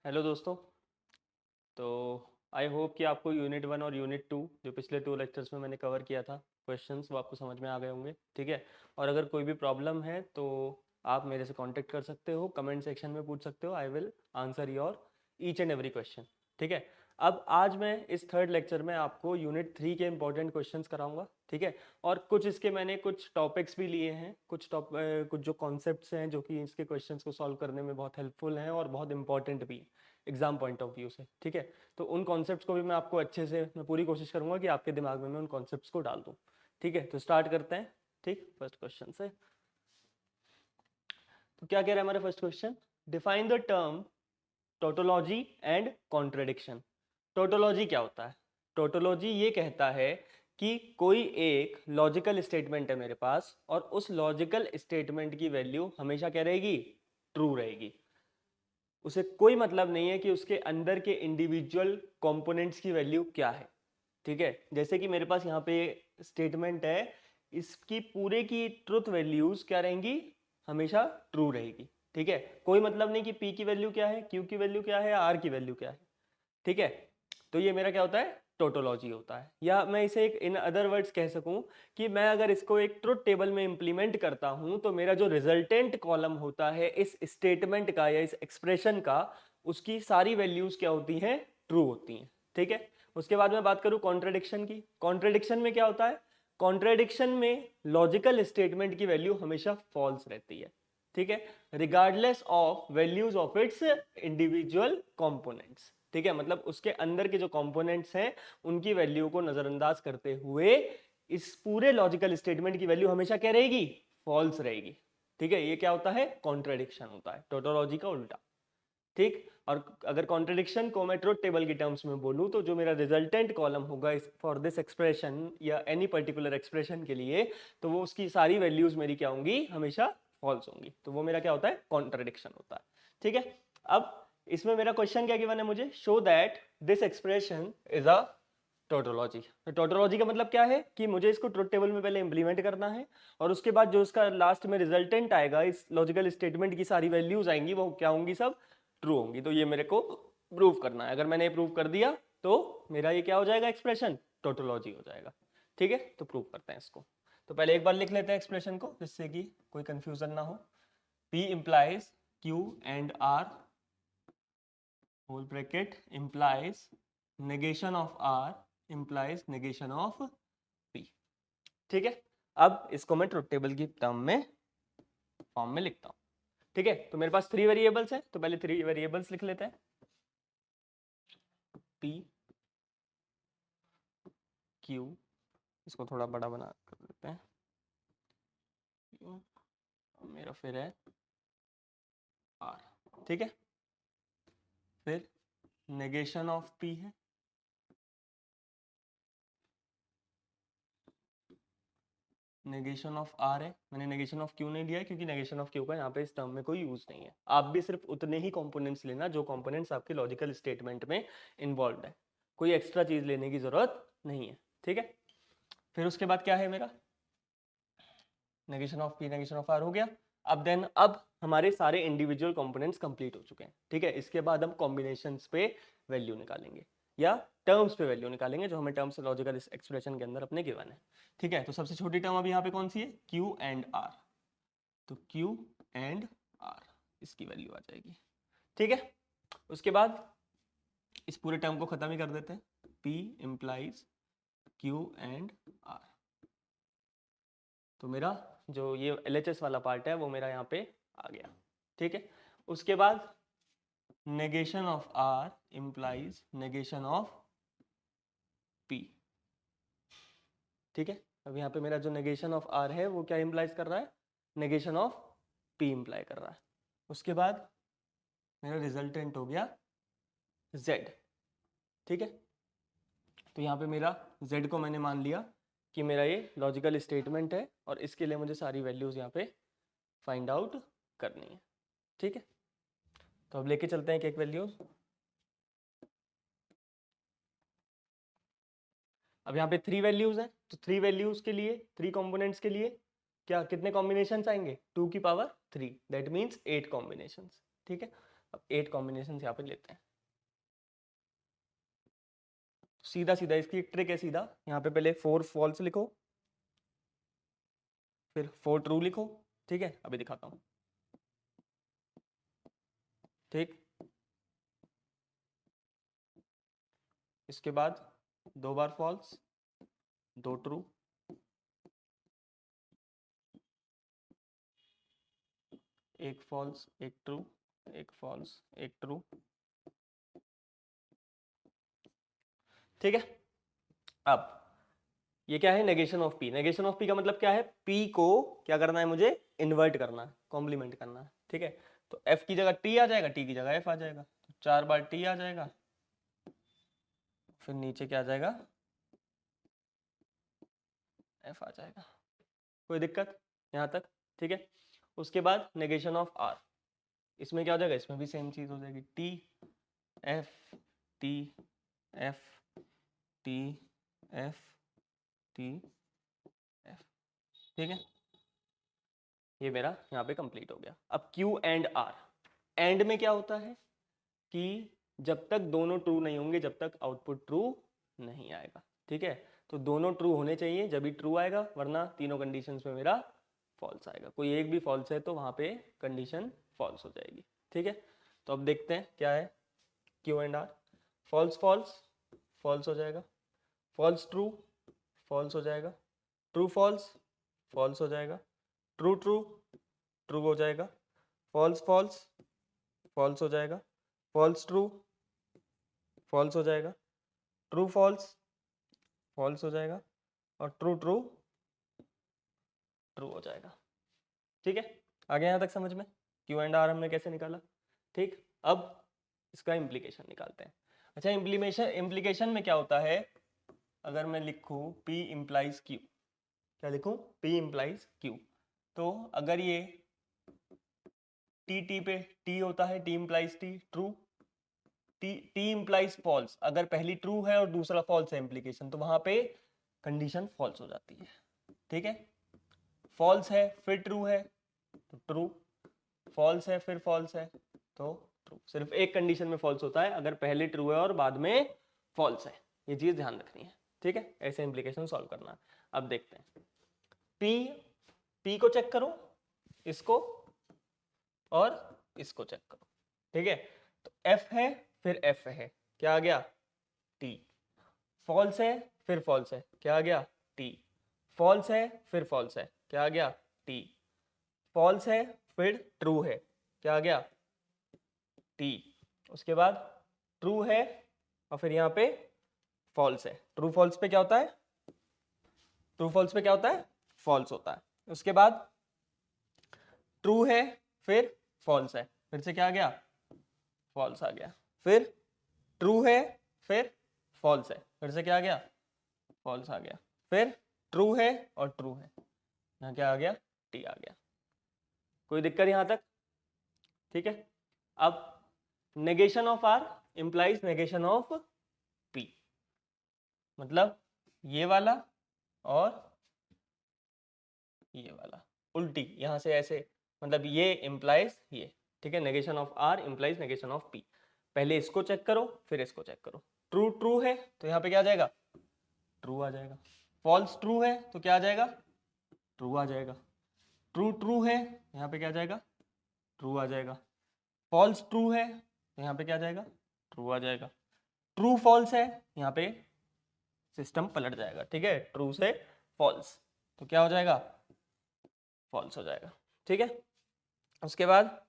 Hello दोस्तों। तो I hope कि आपको यूनिट 1 और यूनिट 2 जो पिछले 2 लेक्चर्स में मैंने कवर किया था क्वेश्चंस वो आपको समझ में आ गए होंगे। ठीक है। और अगर कोई भी प्रॉब्लम है तो आप मेरे से कांटेक्ट कर सकते हो, कमेंट सेक्शन में पूछ सकते हो। I will answer your each and every question. ठीक है। अब आज मैं इस थर्ड लेक्चर में आपको यूनिट 3 के इंपॉर्टेंट क्वेश्चंस कराऊंगा। ठीक है। और कुछ इसके मैंने कुछ टॉपिक्स भी लिए हैं, कुछ जो कॉन्सेप्ट्स हैं जो कि इसके क्वेश्चंस को सॉल्व करने में बहुत हेल्पफुल हैं और बहुत इंपॉर्टेंट भी एग्जाम पॉइंट ऑफ व्यू से। ठीक है। तो उन कॉन्सेप्ट्स को भी मैं आपको अच्छे से, मैं पूरी कोशिश करूंगा कि आपके दिमाग में मैं उन कॉन्सेप्ट्स को डाल दूं। ठीक है। तो स्टार्ट करते हैं। ठीक, फर्स्ट क्वेश्चन से। तो क्या कह रहा है हमारा first question? Define the term tautology and contradiction. Tautology क्या होता है? टोटोलॉजी ये कहता है कि कोई एक लॉजिकल स्टेटमेंट है मेरे पास और उस लॉजिकल स्टेटमेंट की वैल्यू हमेशा क्या रहेगी? ट्रू रहेगी। उसे कोई मतलब नहीं है कि उसके अंदर के इंडिविजुअल कंपोनेंट्स की वैल्यू क्या है। ठीक है। जैसे कि मेरे पास यहाँ पे स्टेटमेंट है, इसकी पूरे की ट्रुथ वैल्यूज क्या रहेंगी? हमेशा ट्रू रहेगी। ठीक है। कोई मतलब नहीं कि पी की वैल्यू क्या है, क्यू की वैल्यू क्या है, आर की वैल्यू क्या है। ठीक है। तो ये मेरा क्या होता है? टोटोलॉजी होता है। या मैं इसे एक इन अदर वर्ड्स कह सकूं कि मैं अगर इसको एक ट्रुथ टेबल में इंप्लीमेंट करता हूं तो मेरा जो रिजल्टेंट कॉलम होता है इस स्टेटमेंट का या इस एक्सप्रेशन का, उसकी सारी वैल्यूज क्या होती हैं? ट्रू होती हैं। ठीक है। उसके बाद मैं बात करूं कॉन्ट्रडिक्शन की। कॉन्ट्रडिक्शन में क्या होता है? कॉन्ट्रडिक्शन में लॉजिकल स्टेटमेंट की वैल्यू हमेशा फॉल्स रहती है। ठीक है। Regardless of values of its individual components. ठीक है। मतलब उसके अंदर के जो कंपोनेंट्स हैं उनकी वैल्यू को नजरअंदाज करते हुए इस पूरे लॉजिकल स्टेटमेंट की वैल्यू हमेशा क्या रहेगी? फॉल्स रहेगी। ठीक है। ये क्या होता है? कॉन्ट्रडिक्शन होता है, टोटोलॉजी का उल्टा। ठीक। और अगर कॉन्ट्रडिक्शन को मैं ट्रुथ टेबल की टर्म्स में बोलूं तो जो मेरा रिजल्टेंट कॉलम होगा इस फॉर दिस एक्सप्रेशन या एनी पर्टिकुलर एक्सप्रेशन के लिए, तो वो उसकी सारी वैल्यूज मेरी क्या होंगी? हमेशा फॉल्स होंगी। तो वो मेरा क्या होता है? कॉन्ट्रडिक्शन होता है। ठीक है। अब इसमें मेरा क्वेश्चन क्या गिवन है मुझे? Show that this expression is a tautology. तो टोटोलॉजी का मतलब क्या है कि मुझे इसको ट्रुथ टेबल में पहले इंप्लीमेंट करना है और उसके बाद जो उसका लास्ट में रिजल्टेंट आएगा, इस लॉजिकल स्टेटमेंट की सारी वैल्यूज आएंगी, वो क्या होंगी? सब ट्रू होंगी। तो ये मेरे को प्रूव करना है। अगर मैंने प्रूव कर दिया तो मेरा ये क्या हो जाएगा? एक्सप्रेशन टोटोलॉजी हो जाएगा। ठीक है। तो प्रूव करते हैं इसको। तो पहले एक बार लिख लेते हैं एक्सप्रेशन को जिससे कि कोई कंफ्यूजन ना हो। P implies Q and R whole bracket implies negation of R implies negation of P। ठीक है। अब इसको मैं ट्रुथ टेबल की टर्म में फॉर्म में लिखता हूं। ठीक है। तो मेरे पास 3 वेरिएबल्स हैं तो पहले 3 वेरिएबल्स लिख लेते हैं। P Q, इसको थोड़ा बड़ा बना कर देते हैं। मेरा फिर है R। ठीक है। फिर नेगेशन ऑफ P है। नेगेशन ऑफ आर है। मैंने नेगेशन ऑफ क्यू नहीं लिया है क्योंकि नेगेशन ऑफ क्यू का यहाँ पे इस टर्म में कोई यूज नहीं है। आप भी सिर्फ उतने ही कंपोनेंट्स लेना जो कंपोनेंट्स आपके लॉजिकल स्टेटमेंट में इन्वॉल्व है, कोई एक्स्ट्रा चीज लेने की जरूरत नहीं है। ठीक है। फिर उसके बाद क्या है मेरा? Negation of P negation of R हो गया। अब हमारे सारे इंडिविजुअल कंपोनेंट्स कंप्लीट हो चुके हैं। ठीक है। इसके बाद हम कॉम्बिनेशंस पे वैल्यू निकालेंगे या टर्म्स पे वैल्यू निकालेंगे जो हमें टर्म्स लॉजिकल एक्सप्रेशन के अंदर अपने गिवन है। ठीक है। तो सबसे छोटी टर्म अभी यहाँ पे कौन सी है? Q and R। तो Q एंड R, इसकी वैल्यू आ जाएगी। ठीक है। उसके बाद इस पूरे टर्म को खत्म ही कर देते हैं। P implies Q and R। तो मेरा जो ये LHS वाला पार्ट है वो मेरा यहाँ पे आ गया। ठीक है। उसके बाद negation of R implies negation of P। ठीक है। अब यहाँ पे मेरा जो नेगेशन ऑफ R है वो क्या इंप्लाइज कर रहा है? नेगेशन ऑफ P इंप्लाई कर रहा है। उसके बाद मेरा रिजल्टेंट हो गया Z। ठीक है। तो यहाँ पे मेरा Z को मैंने मान लिया कि मेरा ये लॉजिकल स्टेटमेंट है और इसके लिए मुझे सारी वैल्यूज यहाँ पे फाइंड आउट करनी है। ठीक है। तो अब लेके चलते हैं एक एक वैल्यूज। अब यहाँ पे 3 वैल्यूज हैं तो 3 वैल्यूज के लिए, 3 कंपोनेंट्स के लिए क्या कितने कॉम्बिनेशन आएंगे? 2 की पावर 3, दैट मीन्स 8 कॉम्बिनेशन। ठीक है। अब 8 कॉम्बिनेशन यहाँ पे लेते हैं। सीधा सीधा इसकी एक ट्रिक है, सीधा यहाँ पे पहले 4 फॉल्स लिखो, फिर 4 ट्रू लिखो, ठीक है। अभी दिखाता हूँ, ठीक। इसके बाद 2 बार फॉल्स, 2 ट्रू, एक फॉल्स, एक ट्रू, एक फॉल्स, एक ट्रू, ठीक है। अब ये क्या है, negation of P. Negation of P का मतलब क्या है, पी को क्या करना है, मुझे इन्वर्ट करना है, कॉम्प्लीमेंट करना है, ठीक है। तो एफ की जगह टी आ जाएगा, टी की जगह एफ आ जाएगा, तो 4 बार टी आ जाएगा, फिर नीचे क्या आ जाएगा, एफ आ जाएगा। कोई दिक्कत यहाँ तक, ठीक है। उसके बाद नेगेशन ऑफ आर, इसमें क्या हो जाएगा, इसमें भी सेम चीज हो जाएगी, T F T F T F T F, ठीक है। ये मेरा यहाँ पे कंप्लीट हो गया। अब क्यू एंड आर, एंड में क्या होता है कि जब तक दोनों ट्रू नहीं होंगे, जब तक आउटपुट ट्रू नहीं आएगा, ठीक है। तो दोनों ट्रू होने चाहिए जब भी ट्रू आएगा, वरना तीनों कंडीशंस में मेरा फॉल्स आएगा। कोई एक भी फॉल्स है तो वहाँ पे कंडीशन फॉल्स हो जाएगी, ठीक है। तो अब देखते हैं क्या है Q and R. False false, false हो जाएगा, फॉल्स ट्रू, फॉल्स हो जाएगा, ट्रू फॉल्स, फॉल्स हो जाएगा, ट्रू ट्रू, ट्रू हो जाएगा, फॉल्स फॉल्स, फॉल्स हो जाएगा, फॉल्स ट्रू, फॉल्स हो जाएगा, ट्रू फॉल्स, फॉल्स हो जाएगा, और ट्रू ट्रू, ट्रू हो जाएगा, ठीक है। आगे यहाँ तक समझ में क्यू एंड आर हमने कैसे निकाला, ठीक। अब इसका इम्प्लीकेशन निकालते हैं। अच्छा, इम्प्लीकेशन में क्या होता है, अगर मैं लिखूँ P इम्प्लाइज Q, क्या लिखूँ, P इम्प्लाइज Q, तो अगर ये टी पे T होता है, T implies T, true, T implies false, अगर पहली ट्रू है और दूसरा फॉल्स है इम्प्लीकेशन, तो वहां पे कंडीशन फॉल्स हो जाती है, ठीक है। फॉल्स है फिर ट्रू है तो ट्रू, फॉल्स है फिर फॉल्स है तो ट्रू। सिर्फ एक कंडीशन में फॉल्स होता है, अगर पहले ट्रू है और बाद में फॉल्स है, ये चीज ध्यान रखनी है, ठीक है। ऐसे इम्प्लीकेशन सॉल्व करना है। अब देखते हैं, पी को चेक करो, इसको और इसको चेक करो, ठीक है। तो एफ है फिर एफ है, क्या आ गया, टी। फॉल्स है फिर फॉल्स है, क्या आ गया, टी। फॉल्स है फिर फॉल्स है, क्या आ गया, टी। फॉल्स है फिर ट्रू है, क्या आ गया, टी। उसके बाद ट्रू है और फिर यहाँ पे फॉल्स है। ट्रू फॉल्स पे क्या होता है, ट्रू फॉल्स पे क्या होता है, फॉल्स होता है। उसके बाद ट्रू है फिर फॉल्स है, फिर से क्या आ गया, फॉल्स आ गया। फिर ट्रू है फिर फॉल्स है, फिर से क्या आ गया, फॉल्स आ गया। फिर ट्रू है और ट्रू है, यहाँ क्या आ गया, टी आ गया। कोई दिक्कत यहाँ तक, ठीक है। अब negation of R implies negation of P, मतलब ये वाला और ये वाला उल्टी, यहां से ऐसे, मतलब ये इंप्लाइज ये, ठीक है। Negation of R implies negation of P. पहले इसको चेक करो फिर इसको चेक करो। ट्रू ट्रू है तो यहाँ पे क्या आ जाएगा, ट्रू आ जाएगा। फॉल्स ट्रू है तो क्या आ जाएगा, ट्रू आ जाएगा। ट्रू ट्रू है यहाँ पे क्या आ जाएगा, ट्रू आ जाएगा। फॉल्स ट्रू है तो यहाँ पे क्या आ जाएगा, ट्रू आ जाएगा। ट्रू फॉल्स है यहाँ पे सिस्टम पलट जाएगा, ठीक है। ट्रू से फॉल्स तो क्या हो जाएगा, फॉल्स हो जाएगा, ठीक है। उसके बाद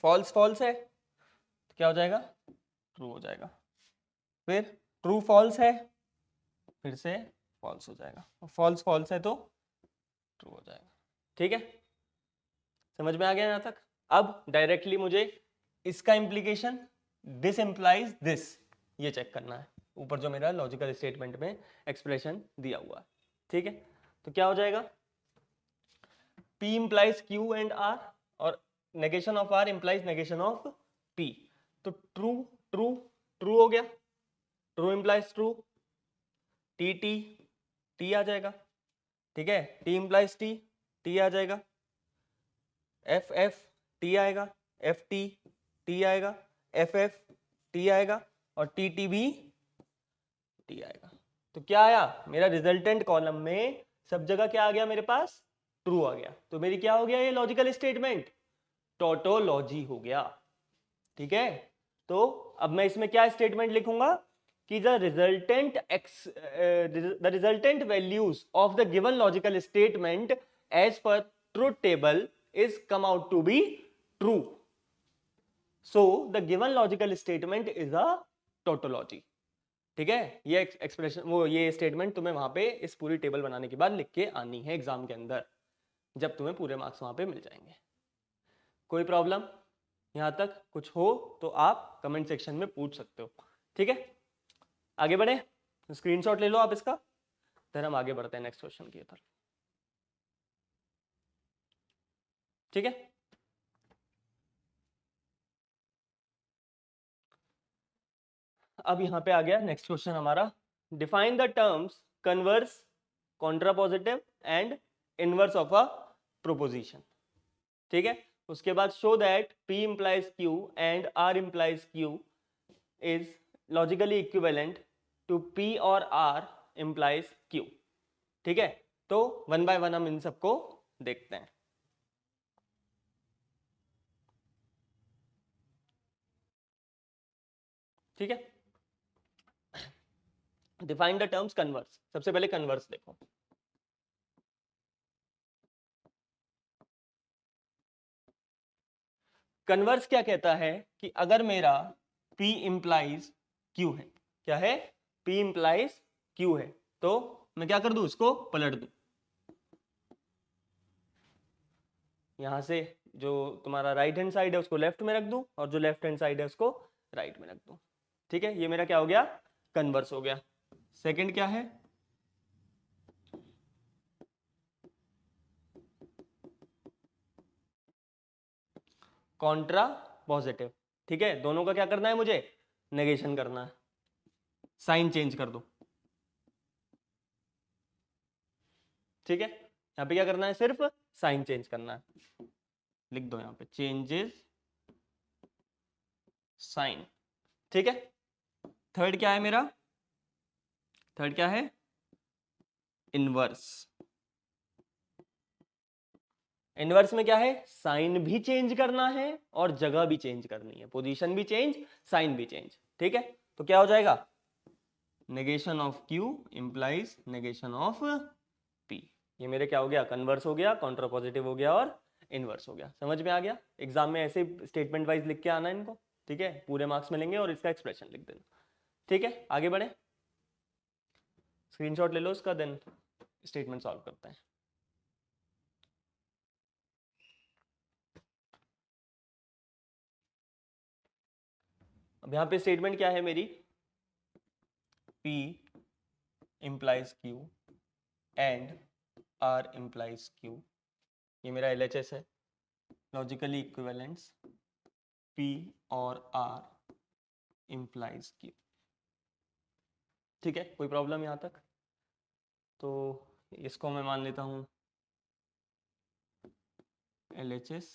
फॉल्स फॉल्स है तो क्या हो जाएगा, ट्रू हो जाएगा। फिर ट्रू फॉल्स है फिर से फॉल्स हो जाएगा, फॉल्स फॉल्स है तो ट्रू हो जाएगा, ठीक है। समझ में आ गया यहाँ तक। अब डायरेक्टली मुझे इसका इम्प्लीकेशन दिस इम्प्लाइज दिस, ये चेक करना है, ऊपर जो मेरा लॉजिकल स्टेटमेंट में एक्सप्रेशन दिया हुआ है, ठीक है। तो क्या हो जाएगा, P implies Q and R और negation of R implies negation of P। तो ट्रू ट्रू ट्रू हो गया, true implies true, T T T आ जाएगा, ठीक है। टी इम्प्लाइज टी, टी आ जाएगा। एफ एफ टी आएगा, एफ टी टी आएगा, एफ एफ टी आएगा और टी टी भी टी आएगा। तो क्या आया मेरा रिजल्टेंट कॉलम में, सब जगह क्या आ गया मेरे पास, ट्रू आ गया। तो मेरी क्या हो गया ये लॉजिकल स्टेटमेंट, टोटोलॉजी हो गया। ठीक है, तो अब मैं इसमें क्या स्टेटमेंट लिखूंगा कि the resultant values of the given logical statement as per truth table is come out to be true, so the given logical statement is a tautology. ठीक है, ये एक्सप्रेशन वो ये स्टेटमेंट तुम्हें वहां पे इस पूरी टेबल बनाने के बाद लिख के आनी है एग्जाम के अंदर, जब तुम्हें पूरे मार्क्स वहां पे मिल जाएंगे। कोई प्रॉब्लम यहां तक कुछ हो तो आप कमेंट सेक्शन में पूछ सकते हो। ठीक है, आगे बढ़े, स्क्रीनशॉट ले लो आप इसका, फिर हम आगे बढ़ते हैं नेक्स्ट क्वेश्चन की तरफ। ठीक है, अब यहां पे आ गया नेक्स्ट क्वेश्चन हमारा, define the terms converse, contrapositive and inverse of a proposition. ठीक है, उसके बाद show that P implies Q and R implies Q is logically equivalent to P और R implies Q। ठीक है, तो वन बाय वन हम इन सबको देखते हैं। ठीक है, डिफाइन द टर्म्स कन्वर्स, सबसे पहले कन्वर्स देखो। कन्वर्स क्या कहता है कि अगर मेरा P implies Q है, क्या है, P implies Q है, तो मैं क्या कर दूं, इसको पलट दूं, यहां से जो तुम्हारा राइट हैंड साइड है उसको लेफ्ट में रख दूं और जो लेफ्ट हैंड साइड है उसको राइट में रख दूं। ठीक है, ये मेरा क्या हो गया, कन्वर्स हो गया। सेकंड क्या है, कॉन्ट्रा पॉजिटिव। ठीक है, दोनों का क्या करना है मुझे, नेगेशन करना है, साइन चेंज कर दो। ठीक है, यहां पे क्या करना है, सिर्फ साइन चेंज करना है, लिख दो यहां पे चेंजेस साइन। ठीक है, थर्ड क्या है मेरा, थर्ड क्या है, इनवर्स। इनवर्स में क्या है, साइन भी चेंज करना है और जगह भी चेंज करनी है, पोजीशन भी चेंज, साइन भी चेंज। ठीक है, तो क्या हो जाएगा, negation of Q implies negation of P। ये मेरे क्या हो गया, कन्वर्स हो गया, कॉन्ट्रापोजिटिव हो गया और इनवर्स हो गया। समझ में आ गया, एग्जाम में ऐसे स्टेटमेंट वाइज लिख के आना है इनको। ठीक है, पूरे मार्क्स मिलेंगे और इसका एक्सप्रेशन लिख देना। ठीक है, आगे बढ़े, स्क्रीनशॉट ले लो इसका, देन स्टेटमेंट सॉल्व करते हैं। अब यहाँ पे स्टेटमेंट क्या है मेरी, P implies Q and R implies Q, ये मेरा LHS है, लॉजिकली इक्विवेलेंस P और R implies Q। ठीक है, कोई प्रॉब्लम यहाँ तक, तो इसको मैं मान लेता हूँ LHS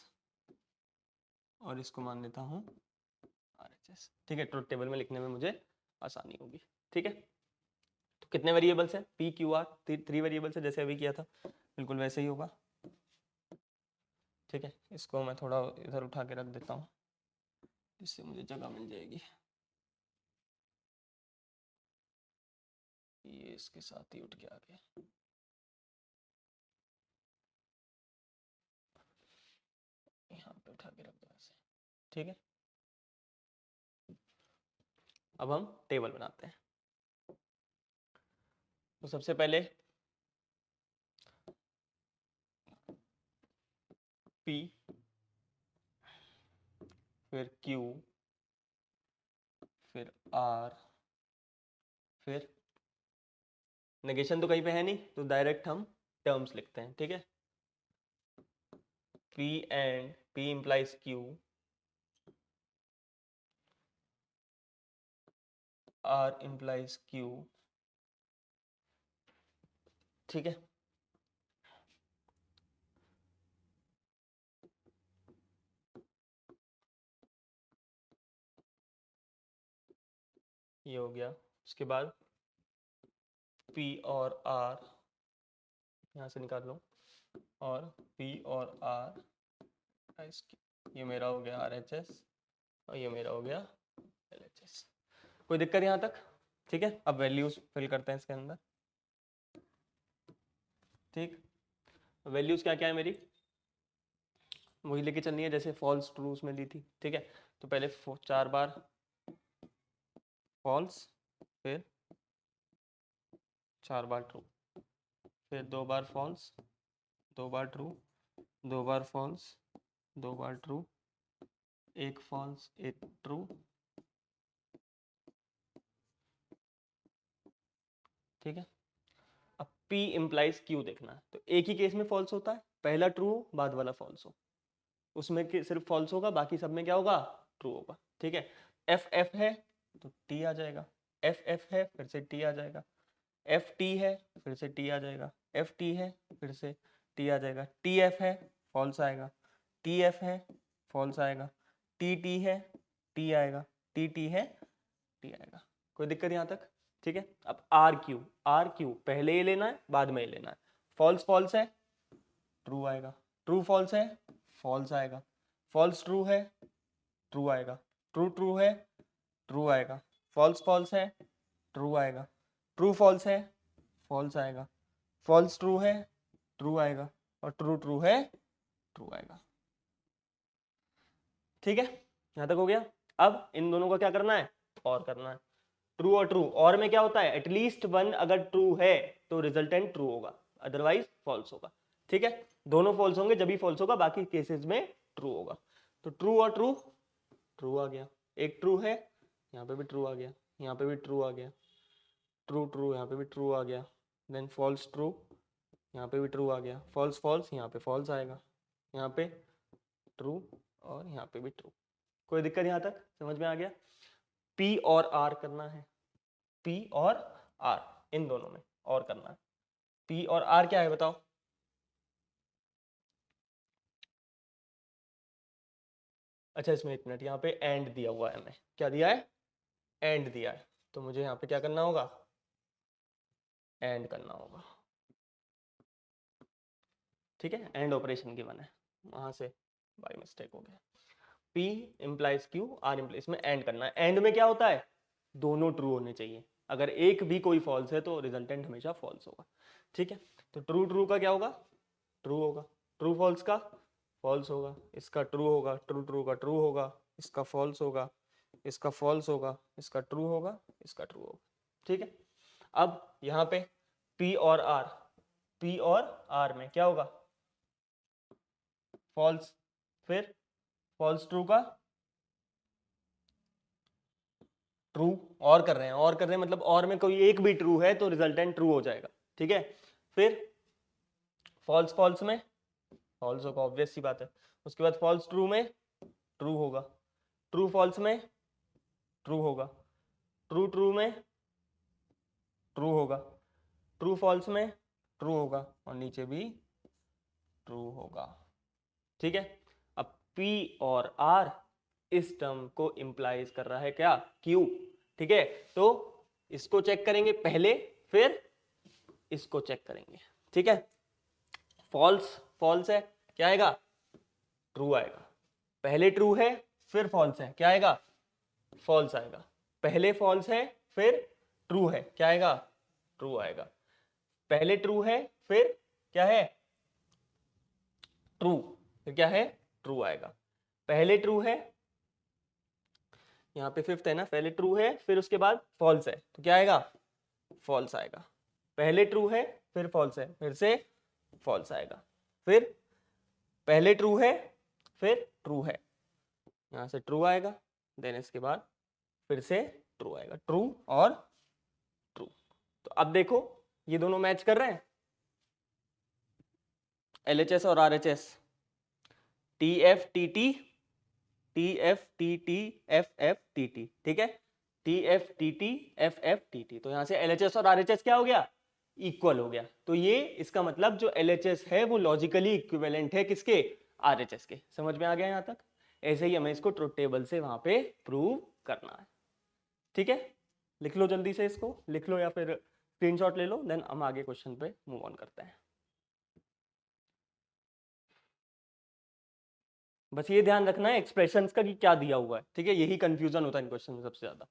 और इसको मान लेता हूँ RHS। ठीक है, ट्रुथ टेबल में लिखने में मुझे आसानी होगी। ठीक है, तो कितने वेरिएबल्स हैं, P Q R, 3 वेरिएबल्स है, जैसे अभी किया था बिल्कुल वैसे ही होगा। ठीक है, इसको मैं थोड़ा इधर उठा के रख देता हूँ जिससे मुझे जगह मिल जाएगी, ये इसके साथ ही उठ के आ गया। यहाँ पे उठा के रख दो ऐसे। ठीक है, अब हम टेबल बनाते हैं। तो सबसे पहले P, फिर Q, फिर R, फिर नेगेशन तो कहीं पे है नहीं तो डायरेक्ट हम टर्म्स लिखते हैं। ठीक है, P and P implies Q, R implies Q। ठीक है, ये हो गया। उसके बाद P और R यहाँ से निकाल लो, और P और R, ये मेरा हो गया RHS और ये मेरा हो गया LHS। कोई दिक्कत यहाँ तक? ठीक है, अब वैल्यूज फिल करते हैं इसके अंदर। ठीक, वैल्यूज क्या क्या है मेरी, वही लेके चलनी है जैसे फॉल्स ट्रूज में ली थी। ठीक है, तो पहले 4 बार फॉल्स, फिर 4 बार ट्रू, फिर 2 बार फॉल्स, 2 बार ट्रू, 2 बार फॉल्स, 2 बार ट्रू, 1 फॉल्स 1 ट्रू। ठीक है, अब P इम्प्लाइज Q देखना है, तो एक ही केस में फॉल्स होता है, पहला ट्रू हो बाद वाला फॉल्स हो, उसमें सिर्फ फॉल्स होगा, बाकी सब में क्या होगा, ट्रू होगा। ठीक है, एफ एफ है तो टी आ जाएगा, एफ एफ है फिर से टी आ जाएगा, एफ टी है फिर से टी आ जाएगा, एफ टी है फिर से टी आ जाएगा, टी एफ है फॉल्स आएगा, टी एफ है फॉल्स आएगा, टी टी है टी आएगा, टी टी है टी आएगा। कोई दिक्कत यहाँ तक? ठीक है, अब आर क्यू पहले ये लेना है बाद में ये लेना है। फॉल्स फॉल्स है ट्रू आएगा, ट्रू फॉल्स है फॉल्स आएगा, फॉल्स ट्रू है ट्रू आएगा, ट्रू ट्रू है ट्रू आएगा, फॉल्स फॉल्स है ट्रू आएगा, ट्रू फॉल्स है फॉल्स आएगा, फॉल्स ट्रू है ट्रू आएगा, और ट्रू ट्रू है ट्रू आएगा। ठीक है, यहां तक हो गया। अब इन दोनों का क्या करना है, और करना है। ट्रू और ट्रू, और में क्या होता है, एटलीस्ट वन अगर ट्रू है तो रिजल्टेंट ट्रू होगा, अदरवाइज फॉल्स होगा। ठीक है, दोनों फॉल्स होंगे जब भी फॉल्स होगा, बाकी केसेस में ट्रू होगा। तो ट्रू और ट्रू, ट्रू आ गया, एक ट्रू है यहाँ पे भी ट्रू आ गया, यहाँ पे भी ट्रू आ गया, ट्रू ट्रू यहाँ पे भी ट्रू आ गया, देन फॉल्स ट्रू यहाँ पे भी ट्रू आ गया, फॉल्स फॉल्स यहाँ पे फॉल्स आएगा, यहाँ पे ट्रू और यहाँ पे भी ट्रू। कोई दिक्कत यहाँ तक समझ में आ गया? P और R करना है, P और R इन दोनों में और करना है। P और R क्या है बताओ? अच्छा इसमें 1 मिनट, यहाँ पे एंड दिया हुआ है, हमें क्या दिया है, एंड दिया है, तो मुझे यहाँ पे क्या करना होगा, एंड करना होगा। ठीक है, एंड ऑपरेशन गिवन है, वहां से बाय मिस्टेक हो गया। P implies Q, R implies, इसमें एंड करना है। एंड में क्या होता है, दोनों ट्रू होने चाहिए, अगर एक भी कोई फॉल्स है तो रिजल्टेंट हमेशा फॉल्स होगा। ठीक है, तो ट्रू ट्रू का क्या होगा, ट्रू होगा, ट्रू फॉल्स का फॉल्स होगा, इसका ट्रू होगा, ट्रू ट्रू का ट्रू होगा, इसका फॉल्स होगा, इसका फॉल्स होगा, इसका ट्रू होगा, इसका ट्रू होगा। ठीक है, अब यहाँ पे P और R, P और R में क्या होगा, फॉल्स, फिर फॉल्स ट्रू का ट्रू, और कर रहे हैं, और कर रहे हैं मतलब और में कोई एक भी ट्रू है तो रिजल्टेंट ट्रू हो जाएगा। ठीक है, फिर फॉल्स फॉल्स में फॉल्स होगा, ऑब्वियस सी बात है। उसके बाद फॉल्स ट्रू में ट्रू होगा, ट्रू फॉल्स में ट्रू होगा, ट्रू ट्रू में ट्रू होगा, ट्रू फॉल्स में ट्रू होगा, और नीचे भी ट्रू होगा। ठीक है, अब P और R इस टर्म को इंप्लाइज कर रहा है क्या, Q। ठीक है, तो इसको चेक करेंगे पहले, फिर इसको चेक करेंगे। ठीक है, फॉल्स फॉल्स है, क्या आएगा, ट्रू आएगा, पहले ट्रू है फिर फॉल्स है, क्या आएगा, फॉल्स आएगा, पहले फॉल्स है फिर ट्रू है, क्या आएगा, ट्रू आएगा, पहले ट्रू है फिर क्या है, ट्रू, फिर क्या है, ट्रू आएगा, पहले ट्रू है, यहाँ पे फिफ्थ है ना, पहले ट्रू है फिर उसके बाद फॉल्स है तो क्या आएगा, फॉल्स आएगा, पहले ट्रू है फिर फॉल्स है फिर से फॉल्स आएगा, फिर पहले ट्रू है फिर ट्रू है, यहाँ से ट्रू आएगा, देन इसके बाद फिर से ट्रू आएगा, ट्रू और ट्रू। तो अब देखो ये दोनों मैच कर रहे हैं, LHS और RHS, TFTT, TFTT, FFTT। ठीक है, TFTT, FFTT, तो यहाँ से LHS और RHS क्या हो गया, इक्वल हो गया। तो ये इसका मतलब जो LHS है वो लॉजिकली इक्विवेलेंट है किसके, RHS के। समझ में आ गया यहाँ तक? ऐसे ही हमें इसको ट्रुथ टेबल से वहां पे प्रूव करना है। ठीक है, लिख लो जल्दी से, इसको लिख लो या फिर स्क्रीनशॉट ले लो, देन हम आगे क्वेश्चन पे मूव ऑन करते हैं। बस ये ध्यान रखना है एक्सप्रेशंस का कि क्या दिया हुआ है, ठीक है, यही कंफ्यूजन होता है इन क्वेश्चन में सबसे ज्यादा।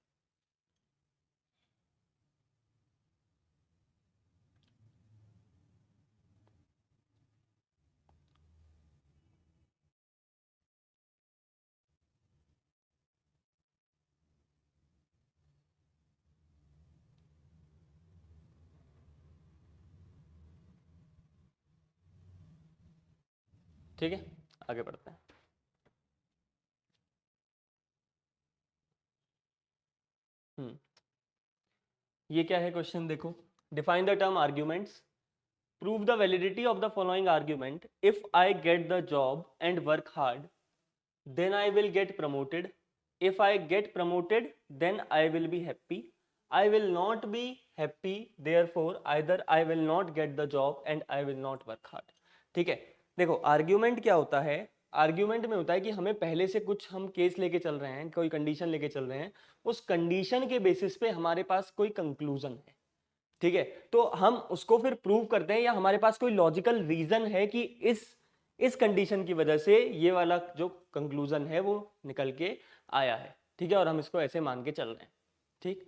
ठीक है, आगे बढ़ते हैं। ये क्या है क्वेश्चन, देखो, define the term arguments, prove the validity of the following argument, if I get the job and work hard then I will get promoted. If I get promoted, then I will be happy. I will not be happy, therefore either I will not get the job and I will not work hard. ठीक है, देखो argument क्या होता है, argument में होता है कि हमें पहले से कुछ हम केस लेके चल रहे हैं, कोई कंडीशन लेके चल रहे हैं, उस कंडीशन के बेसिस पे हमारे पास कोई कंक्लूजन है, ठीक है, तो हम उसको फिर प्रूव करते हैं, या हमारे पास कोई लॉजिकल रीजन है कि इस कंडीशन की वजह से ये वाला जो कंक्लूजन है वो निकल के आया है, ठीक है, और हम इसको ऐसे मान के चल रहे हैं, ठीक।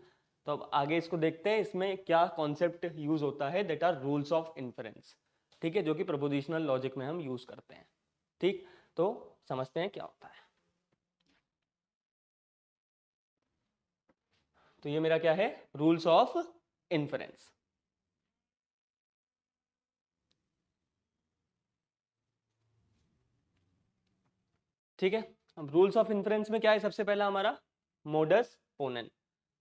तो अब आगे इसको देखते हैं, इसमें क्या कॉन्सेप्ट यूज होता है, that are rules of inference, ठीक है, जो कि प्रोपोजिशनल लॉजिक में हम यूज करते हैं, ठीक। तो समझते हैं क्या होता है। तो ये मेरा क्या है, रूल्स ऑफ इन्फरेंस। ठीक है, अब रूल्स ऑफ इन्फ्रेंस में क्या है, सबसे पहला हमारा मोडस पोनेन,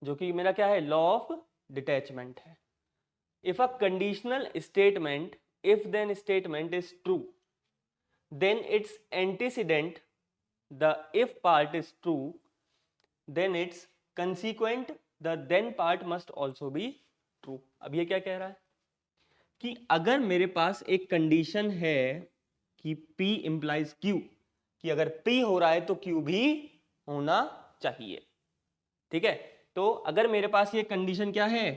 जो कि मेरा क्या है, लॉ ऑफ डिटैचमेंट है। If a conditional statement, if then statement is true, then its antecedent, the if part is true, then its consequent, the then part must also be true. अब ये क्या कह रहा है कि अगर मेरे पास एक कंडीशन है कि P इंप्लाइज Q, कि अगर P हो रहा है तो Q भी होना चाहिए, ठीक है, तो अगर मेरे पास ये कंडीशन क्या है,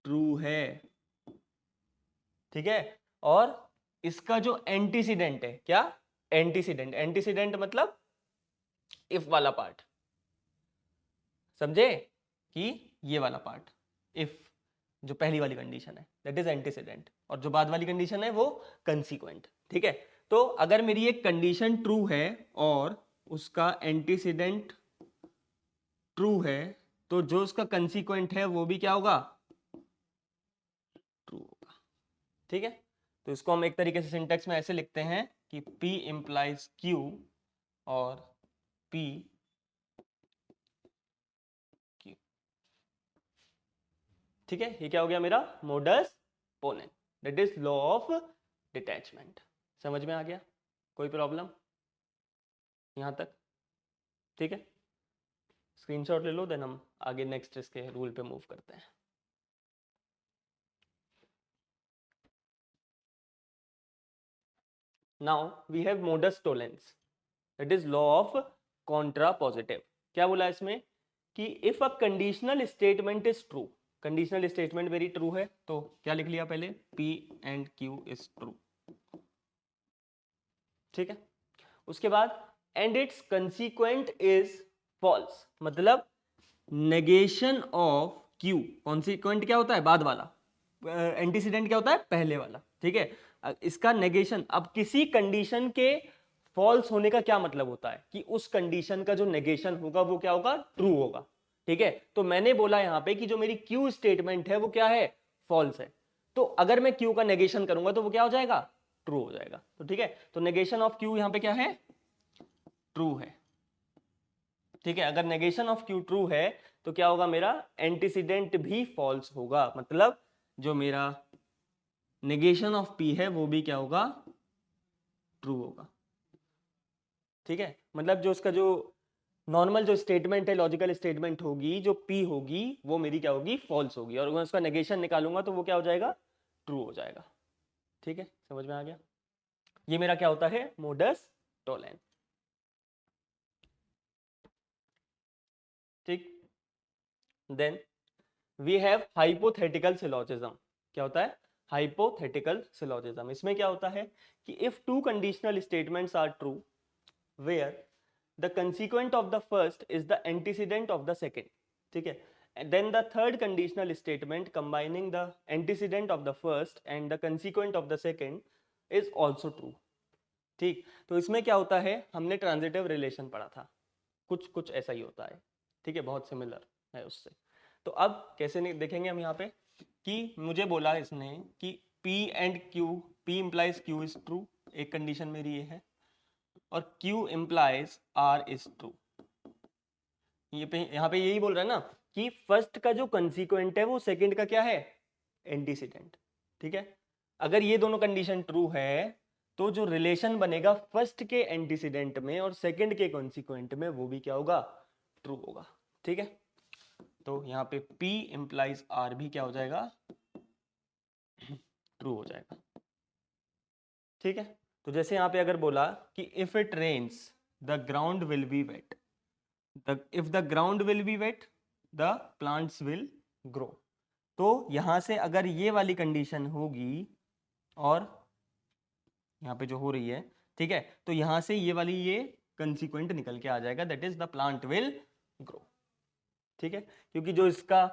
ट्रू है, ठीक है, और इसका जो एंटीसीडेंट है, क्या, एंटीसीडेंट, एंटीसीडेंट मतलब इफ वाला पार्ट, समझे, कि ये वाला पार्ट, इफ जो पहली वाली कंडीशन है दैट इज एंटीसीडेंट, और जो बाद वाली कंडीशन है वो कंसीक्वेंट, ठीक है। तो अगर मेरी एक कंडीशन ट्रू है और उसका एंटीसीडेंट ट्रू है, तो जो उसका कंसीक्वेंट है वो भी क्या होगा, ट्रू होगा, ठीक है। तो इसको हम एक तरीके से सिंटेक्स में ऐसे लिखते हैं कि P इंप्लाइज Q और P Q, ठीक है, ये क्या हो गया मेरा modus ponens, that is law of detachment. समझ में आ गया, कोई प्रॉब्लम यहां तक, ठीक है, स्क्रीनशॉट ले लो, देन हम आगे नेक्स्ट इसके रूल पे मूव करते हैं। Now we have modus tollens, that is law of contrapositive. क्या बोला इसमें कि if a conditional statement is true, conditional statement मेरी ट्रू है, तो क्या लिख लिया पहले, P and Q is true, ठीक है। उसके बाद and its consequent is false, मतलब नेगेशन ऑफ Q, कॉन्सिक्वेंट क्या होता है, बाद वाला, एंटीसीडेंट क्या होता है, पहले वाला, ठीक है। इसका नेगेशन, अब किसी कंडीशन के फॉल्स होने का क्या मतलब होता है कि उस कंडीशन का जो नेगेशन होगा वो क्या होगा, ट्रू होगा, ठीक है। तो मैंने बोला यहां पे कि जो मेरी Q स्टेटमेंट है वो क्या है, फॉल्स है, तो अगर मैं Q का नेगेशन करूंगा तो वो क्या हो जाएगा, ट्रू हो जाएगा, तो ठीक है, तो नेगेशन ऑफ Q यहां पे क्या है, ट्रू है, ठीक है। अगर नेगेशन ऑफ Q ट्रू है तो क्या होगा, मेरा एंटीसीडेंट भी फॉल्स होगा, मतलब जो मेरा नेगेशन ऑफ P है वो भी क्या होगा, ट्रू होगा, ठीक है। मतलब जो उसका जो नॉर्मल जो स्टेटमेंट है, लॉजिकल स्टेटमेंट होगी, जो P होगी वो मेरी क्या होगी, फॉल्स होगी, और मैं उसका नेगेशन निकालूंगा तो वो क्या हो जाएगा, ट्रू हो जाएगा, ठीक है, समझ में आ गया। ये मेरा क्या होता है, मोडस टोलेंस, ठीक। Then we have hypothetical syllogism. क्या होता है? Hypothetical syllogism. इसमें क्या होता है कि if two conditional statements are true where the consequent of the first is the antecedent of the second, ठीक है, then the third conditional statement combining the antecedent of the first and the consequent of the second is also true। ठीक, तो इसमें क्या होता है, हमने transitive relation पढ़ा था, कुछ कुछ ऐसा ही होता है, ठीक है, बहुत सिमिलर है उससे। तो अब कैसे नहीं देखेंगे हम यहाँ पे कि मुझे बोला इसने कि P and Q, P implies Q is true, एक कंडीशन मेरी ये है, और Q implies R is true. ये पे यहाँ पे यही बोल रहा है ना कि फर्स्ट का जो कंसीक्वेंट है वो सेकंड का क्या है, एंटीसीडेंट, ठीक है। अगर ये दोनों कंडीशन ट्रू है तो जो रिलेशन बनेगा फर्स्ट के एंटीसीडेंट में और सेकंड के कॉन्सिक्वेंट में वो भी क्या होगा, ट्रू होगा, ठीक है। तो यहाँ पे P इंप्लाइज R भी क्या हो जाएगा, ट्रू हो जाएगा, ठीक है। तो जैसे यहाँ पे अगर बोला कि if it rains the ground will be wet, if the ground will be wet the plants will grow, तो यहां से अगर ये वाली कंडीशन होगी और यहाँ पे जो हो रही है, ठीक है, तो यहां से ये वाली ये कंसिक्वेंट निकल के आ जाएगा, that is the plant will grow, ठीक है, क्योंकि जो इसका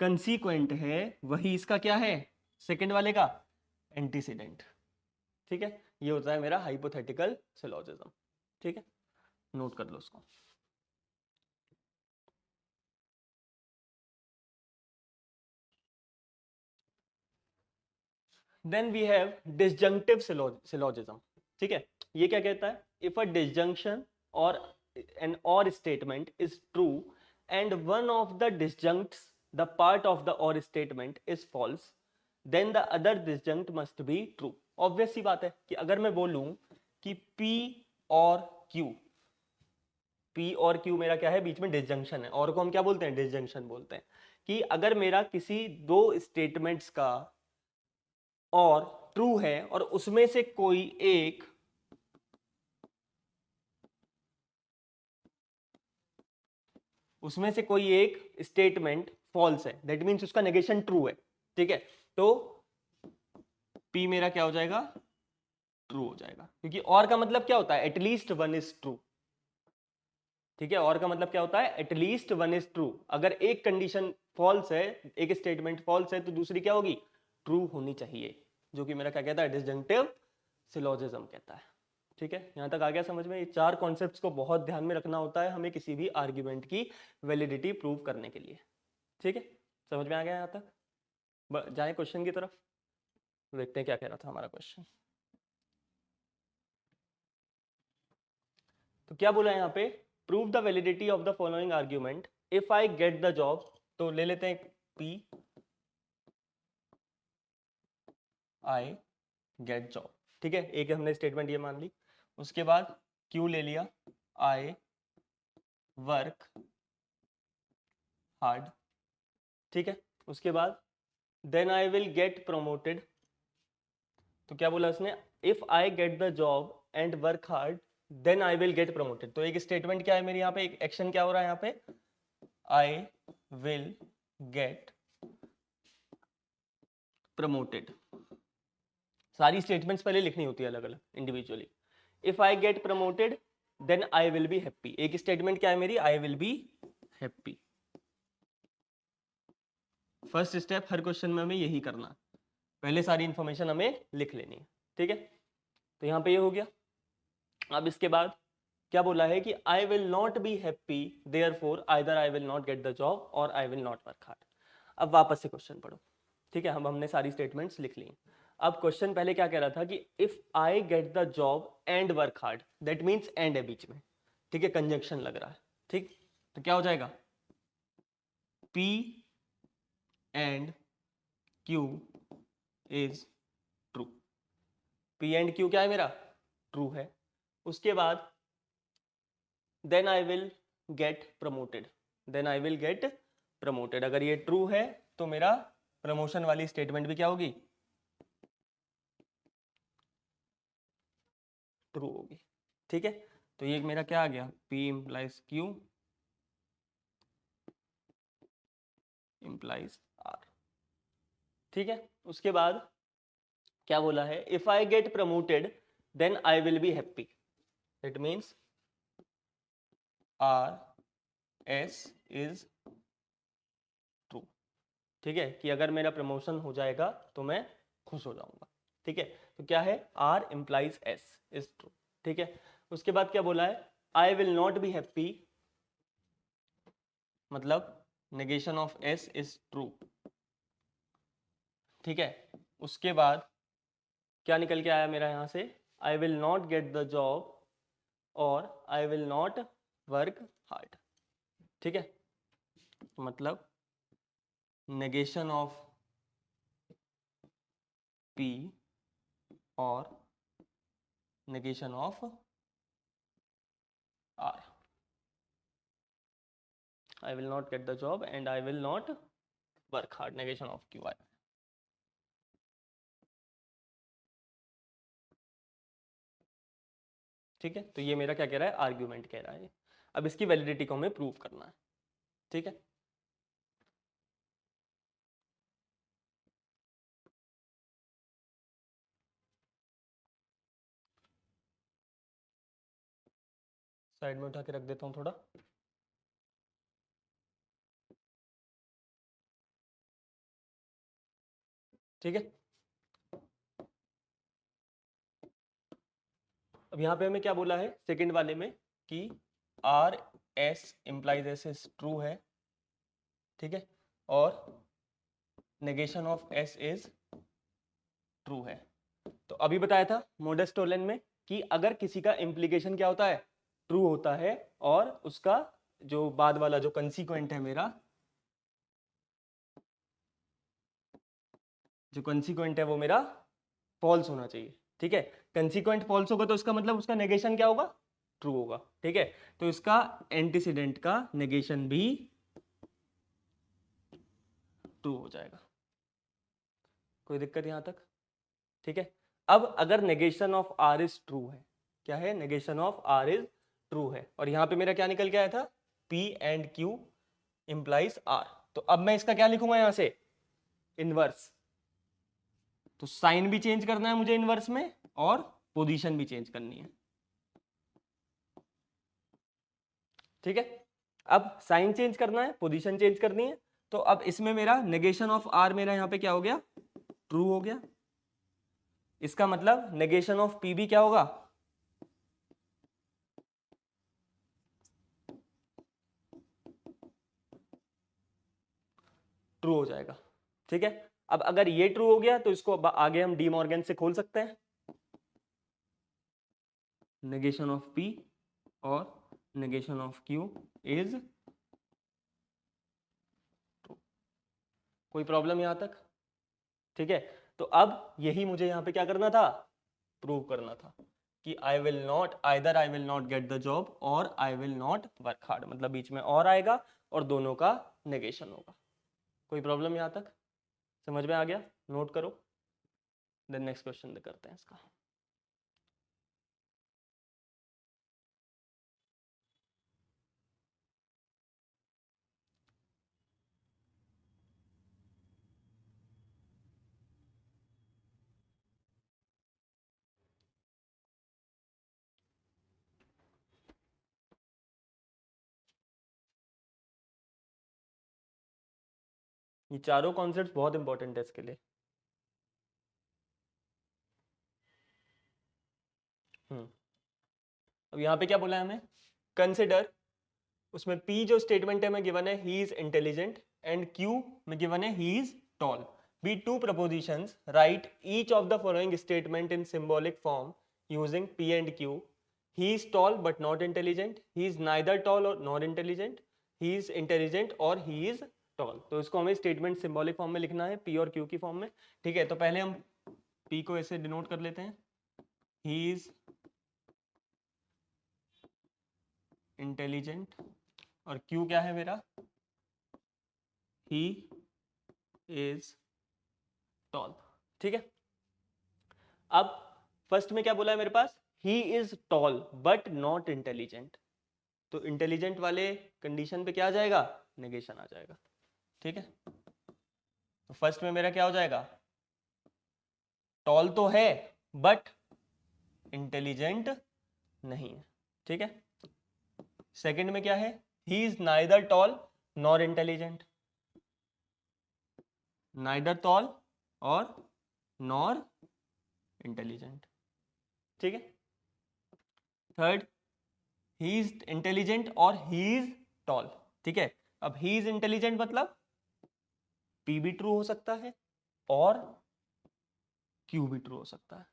कंसिक्वेंट है वही इसका क्या है, सेकंड वाले का एंटीसीडेंट, ठीक है। ये होता है मेरा हाइपोथेटिकल सिलोजिज्म, ठीक है, नोट कर लो उसको। Then we have disjunctive syllogism, ठीक है। ये क्या कहता है, if a disjunction or an or statement is true and one of the disjuncts the part of the or statement is false then the other disjunct must be true. Obvious सी बात है कि अगर मैं बोलूं कि P और Q, P और Q मेरा क्या है, बीच में डिसजंक्शन है, और को हम क्या बोलते हैं, डिसजंक्शन बोलते हैं, कि अगर मेरा किसी दो स्टेटमेंट्स का और ट्रू है और उसमें से कोई एक स्टेटमेंट फॉल्स है, दैट मींस उसका नेगेशन ट्रू है, ठीक है, तो P मेरा क्या हो जाएगा, ट्रू हो जाएगा, क्योंकि और का मतलब क्या होता है, एटलीस्ट वन इज ट्रू, ठीक है, और का मतलब क्या होता है, एटलीस्ट वन इज ट्रू। अगर एक कंडीशन फॉल्स है, एक स्टेटमेंट फॉल्स है, तो दूसरी क्या होगी, ट्रू होनी चाहिए, जो कि मेरा क्या कहता है, डिसजंक्टिव सिलोजिज्म कहता है, ठीक है। यहां तक आ गया समझ में, ये चार कॉन्सेप्ट्स को बहुत ध्यान में रखना होता है हमें किसी भी आर्ग्यूमेंट की वैलिडिटी प्रूव करने के लिए, ठीक है, समझ में आ गया यहाँ तक। जाए क्वेश्चन की तरफ, देखते हैं क्या कह रहा था हमारा क्वेश्चन। तो क्या बोला है यहाँ पे, prove the validity of the following argument if I get the job, तो ले लेते हैं P आई गेट जॉब, ठीक है, एक हमने स्टेटमेंट ये मान ली, उसके बाद Q ले लिया, आई वर्क हार्ड, ठीक है, उसके बाद then I will get promoted, तो क्या बोला उसने, if I get the job and work hard then I will get promoted, तो एक स्टेटमेंट क्या है मेरी यहाँ पे, एक एक्शन क्या हो रहा है यहाँ पे, आई विल गेट प्रमोटेड। सारी स्टेटमेंट्स पहले लिखनी होती है अलग अलग individually. If I get promoted then I will be happy, एक स्टेटमेंट क्या है मेरी, I will be happy. First step हर क्वेश्चन में हमें यही करना, पहले सारी इंफॉर्मेशन हमें लिख लेनी है, ठीक है। तो यहाँ पे ये हो गया। अब इसके बाद क्या बोला है कि I will not be happy therefore either I will not get the job or I will not work hard. अब वापस से क्वेश्चन पढ़ो, ठीक है, हमने सारी स्टेटमेंट्स लिख ली। अब क्वेश्चन पहले क्या कह रहा था कि if I get the job and work hard, that means and है बीच में, ठीक है, कंजंक्शन लग रहा है, ठीक, तो क्या हो जाएगा, P and Q is true, P and Q क्या है मेरा, ट्रू है। उसके बाद then I will get promoted, then I will get promoted, अगर ये ट्रू है तो मेरा प्रमोशन वाली स्टेटमेंट भी क्या होगी, ट्रू होगी, ठीक है। तो ये मेरा क्या आ गया, P implies Q implies R. ठीक है, उसके बाद क्या बोला है, if I get promoted then I will be happy. It means R S is true. ठीक है, कि अगर मेरा प्रमोशन हो जाएगा तो मैं खुश हो जाऊंगा। ठीक है, तो क्या है, R implies S is true. ठीक है, उसके बाद क्या बोला है, I will not be happy, मतलब negation of S is true. ठीक है, उसके बाद क्या निकल के आया मेरा यहाँ से, I will not get the job or I will not work hard. ठीक है, मतलब negation of P or negation of R. I will not get the job and I will not work hard, negation of QI। ठीक है, तो ये मेरा क्या कह रहा है, आर्ग्यूमेंट कह रहा है। अब इसकी वैलिडिटी को हमें प्रूव करना है। ठीक है, साइड में उठा के रख देता हूँ थोड़ा। ठीक है, अब यहाँ पे हमें क्या बोला है सेकंड वाले में कि R S implies S is true है। ठीक है, और negation of S is true है। तो अभी बताया था मोडस टोलेन में कि अगर किसी का इम्प्लीकेशन क्या होता है, ट्रू होता है, और उसका जो बाद वाला जो कंसीक्वेंट है मेरा, जो कंसीक्वेंट है वो मेरा फॉल्स होना चाहिए। ठीक है, कंसीक्वेंट फॉल्स होगा तो इसका मतलब उसका नेगेशन क्या होगा, ट्रू होगा। ठीक है, तो इसका एंटीसीडेंट का नेगेशन भी ट्रू हो जाएगा। कोई दिक्कत यहां तक? ठीक है, अब अगर negation of R is true है, क्या है, negation of R is true है, और यहां पे मेरा क्या निकल के आया था, P and Q implies R। तो अब मैं इसका क्या लिखूंगा यहां से, इनवर्स। तो साइन भी चेंज करना है मुझे इनवर्स में और पोजीशन भी चेंज करनी है। ठीक है, अब साइन चेंज करना है, पोजीशन चेंज करनी है, तो अब इसमें मेरा नेगेशन ऑफ आर मेरा यहां पे क्या हो गया, ट्रू हो गया। इसका मतलब नेगेशन ऑफ पी भी क्या होगा, ट्रू हो जाएगा। ठीक है, अब अगर ये ट्रू हो गया तो इसको आगे हम डी मॉर्गन से खोल सकते हैं, negation of P or negation of Q is true. कोई प्रॉब्लम यहां तक? ठीक है, तो अब यही मुझे यहां पे क्या करना था, प्रूव करना था कि I will not, either I will not get the job or I will not work hard, मतलब बीच में और आएगा और दोनों का नेगेशन होगा। कोई प्रॉब्लम यहां तक समझ में आ गया? नोट करो, देन नेक्स्ट क्वेश्चन करते हैं इसका। ये चारों कॉन्सेप्ट्स बहुत इंपॉर्टेंट है इसके लिए। अब यहाँ पे क्या बोला है हमें, कंसिडर, उसमें P जो स्टेटमेंट है में गिवन है he is intelligent and Q में गिवन है he is tall. Be two propositions, write each of the following statement in symbolic form using P and Q। He is tall but not intelligent, he is neither tall or not intelligent, he is intelligent or he is toll. तो इसको हमें statement symbolic form में लिखना है, P और Q की form में। ठीक है, तो पहले हम P को ऐसे डिनोट कर लेते हैं, ही इज इंटेलिजेंट, और Q क्या है मेरा, ही इज टॉल। ठीक है, अब फर्स्ट में क्या बोला है मेरे पास, he is tall but not intelligent. तो इंटेलिजेंट वाले कंडीशन पे क्या आ जाएगा, नेगेशन आ जाएगा। ठीक है, तो फर्स्ट में मेरा क्या हो जाएगा, टॉल तो है बट इंटेलिजेंट नहीं है। ठीक है, सेकंड में क्या है, he is neither tall nor intelligent, neither tall और नॉर इंटेलिजेंट। ठीक है, third, he is intelligent or he is toll. ठीक है, अब ही इज इंटेलिजेंट मतलब पी भी ट्रू हो सकता है और क्यू भी ट्रू हो सकता है।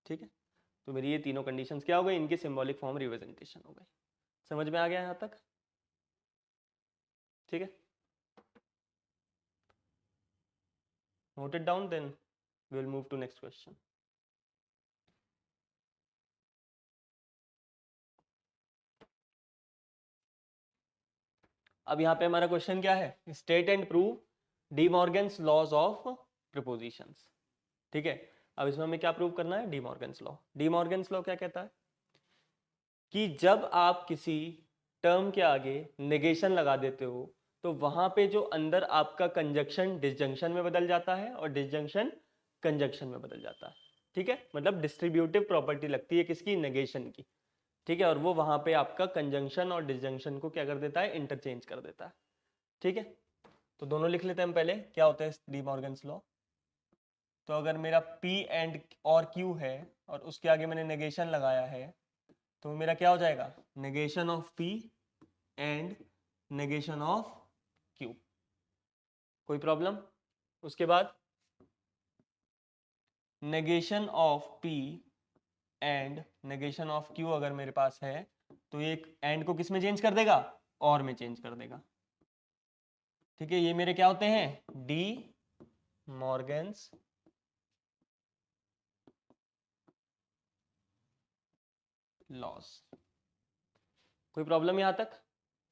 ठीक है, तो मेरी ये तीनों कंडीशंस क्या हो गई, इनकी सिंबॉलिक फॉर्म रिप्रेजेंटेशन हो गई। समझ में आ गया यहां तक? ठीक है, note it down, then we will move to next question. अब यहाँ पे हमारा क्वेश्चन क्या है, state and prove De Morgan's laws of propositions. ठीक है, अब इसमें हमें क्या प्रूव करना है, De Morgan's law. De Morgan's law क्या कहता है कि जब आप किसी टर्म के आगे नेगेशन लगा देते हो तो वहां पे जो अंदर आपका कंजक्शन डिसजंक्शन में बदल जाता है और डिसजंक्शन कंजक्शन में बदल जाता है। ठीक है, मतलब डिस्ट्रीब्यूटिव प्रॉपर्टी लगती है किसकी, नेगेशन की। ठीक है, और वो वहां पे आपका कंजंक्शन और डिसजंक्शन को क्या कर देता है, इंटरचेंज कर देता है। ठीक है, तो दोनों लिख लेते हैं हम पहले, क्या होता है डी मॉर्गन्स लॉ। तो अगर मेरा P एंड और Q है और उसके आगे मैंने नेगेशन लगाया है तो मेरा क्या हो जाएगा, negation of P and negation of Q। कोई प्रॉब्लम? उसके बाद negation of P and negation of Q अगर मेरे पास है तो ये एंड को किस में चेंज कर देगा, और में चेंज कर देगा। ठीक है, ये मेरे क्या होते हैं, डी मॉर्गन्स लॉस। कोई प्रॉब्लम यहां तक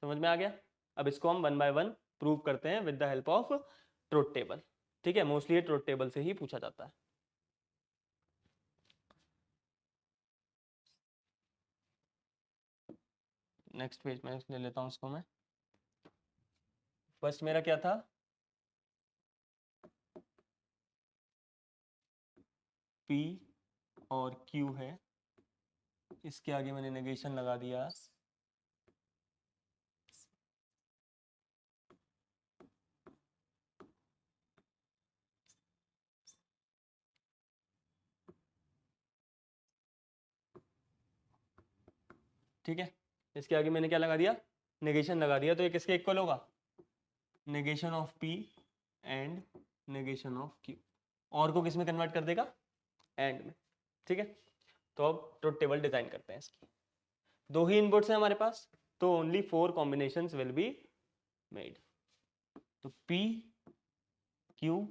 समझ में आ गया? अब इसको हम वन बाय वन प्रूव करते हैं with the help of truth table. ठीक है, मोस्टली ये ट्रुथ टेबल से ही पूछा जाता है। नेक्स्ट पेज में ले लेता हूं इसको मैं। फर्स्ट मेरा क्या था, P और Q है, इसके आगे मैंने नेगेशन लगा दिया, ठीक है, इसके आगे मैंने क्या लगा दिया, नेगेशन लगा दिया, तो ये किसके इक्वल होगा, negation of P and negation of Q। और को किस में कन्वर्ट कर देगा, एंड में। ठीक है, तो अब ट्रुथ टेबल डिजाइन करते हैं इसकी। दो ही इनपुट्स हैं हमारे पास, तो only 4 combinations will be made. तो P Q,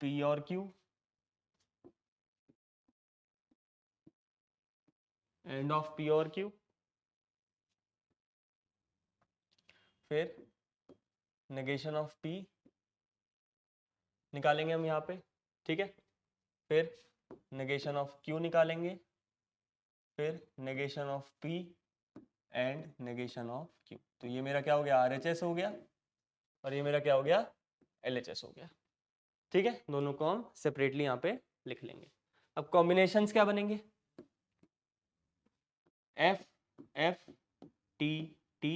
P और Q एंड ऑफ P और Q, फिर नेगेशन ऑफ P निकालेंगे हम यहाँ पे। ठीक है, फिर नेगेशन ऑफ Q निकालेंगे, फिर negation of P and negation of Q। तो ये मेरा क्या हो गया, RHS हो गया, और ये मेरा क्या हो गया, LHS हो गया। ठीक है, दोनों को हम सेपरेटली यहाँ पे लिख लेंगे। अब कॉम्बिनेशंस क्या बनेंगे, F F T T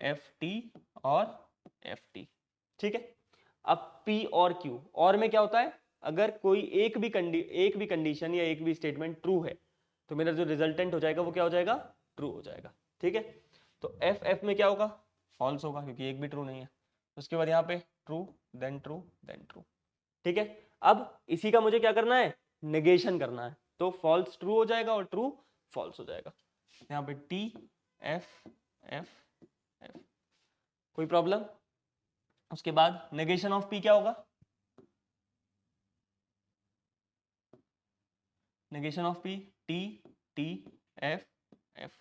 F T और F T। ठीक है, अब P और Q, और में क्या होता है, अगर कोई एक भी कंडीशन या एक भी स्टेटमेंट ट्रू है तो मेरा जो रिजल्टेंट हो जाएगा वो क्या हो जाएगा, ट्रू हो जाएगा। ठीक है, तो F F में क्या होगा, फॉल्स होगा क्योंकि एक भी ट्रू नहीं है। उसके बाद यहाँ पे true then true then true. ठीक है, अब इसी का मुझे क्या करना है, नेगेशन करना है, तो फॉल्स ट्रू हो जाएगा और ट्रू फॉल्स हो जाएगा। यहाँ पे T F F F। कोई प्रॉब्लम? उसके बाद नेगेशन ऑफ P क्या होगा, negation of P T T F F,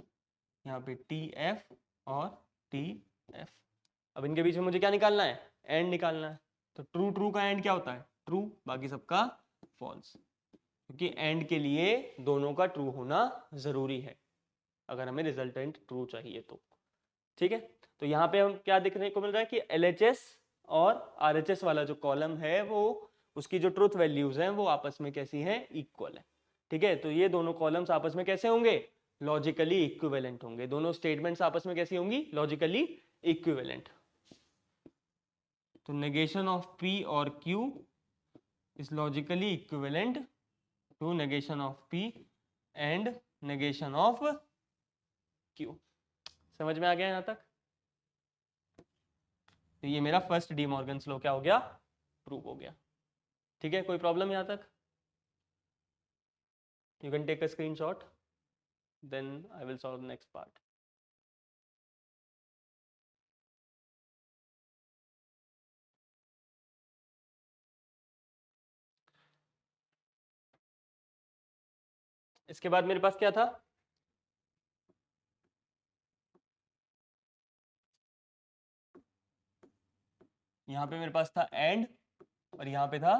यहाँ पे T F और T F। अब इनके बीच में मुझे क्या निकालना है, एंड निकालना है। तो ट्रू ट्रू का एंड क्या होता है, ट्रू, बाकी सबका फॉल्स, क्योंकि एंड के लिए दोनों का ट्रू होना जरूरी है अगर हमें रिजल्टेंट ट्रू चाहिए तो। ठीक है, तो यहाँ पे हम क्या देखने को मिल रहा है कि LHS और RHS वाला जो कॉलम है वो उसकी जो ट्रुथ वैल्यूज हैं वो आपस में कैसी हैं, इक्वल है। ठीक है, तो ये दोनों कॉलम्स आपस में कैसे होंगे, लॉजिकली इक्विवेलेंट होंगे। दोनों स्टेटमेंट्स आपस में कैसी होंगी, लॉजिकली इक्विवेलेंट। तो नेगेशन ऑफ P और Q is logically equivalent to negation of P and negation of Q। समझ में आ गया यहाँ तक? तो ये मेरा फर्स्ट डी मॉर्गन्स लॉ क्या हो गया, प्रूव हो गया। ठीक है, कोई प्रॉब्लम यहाँ तक? You can take a screenshot, then I will solve the next part. इसके बाद मेरे पास क्या था, यहाँ पे मेरे पास था एंड और यहाँ पे था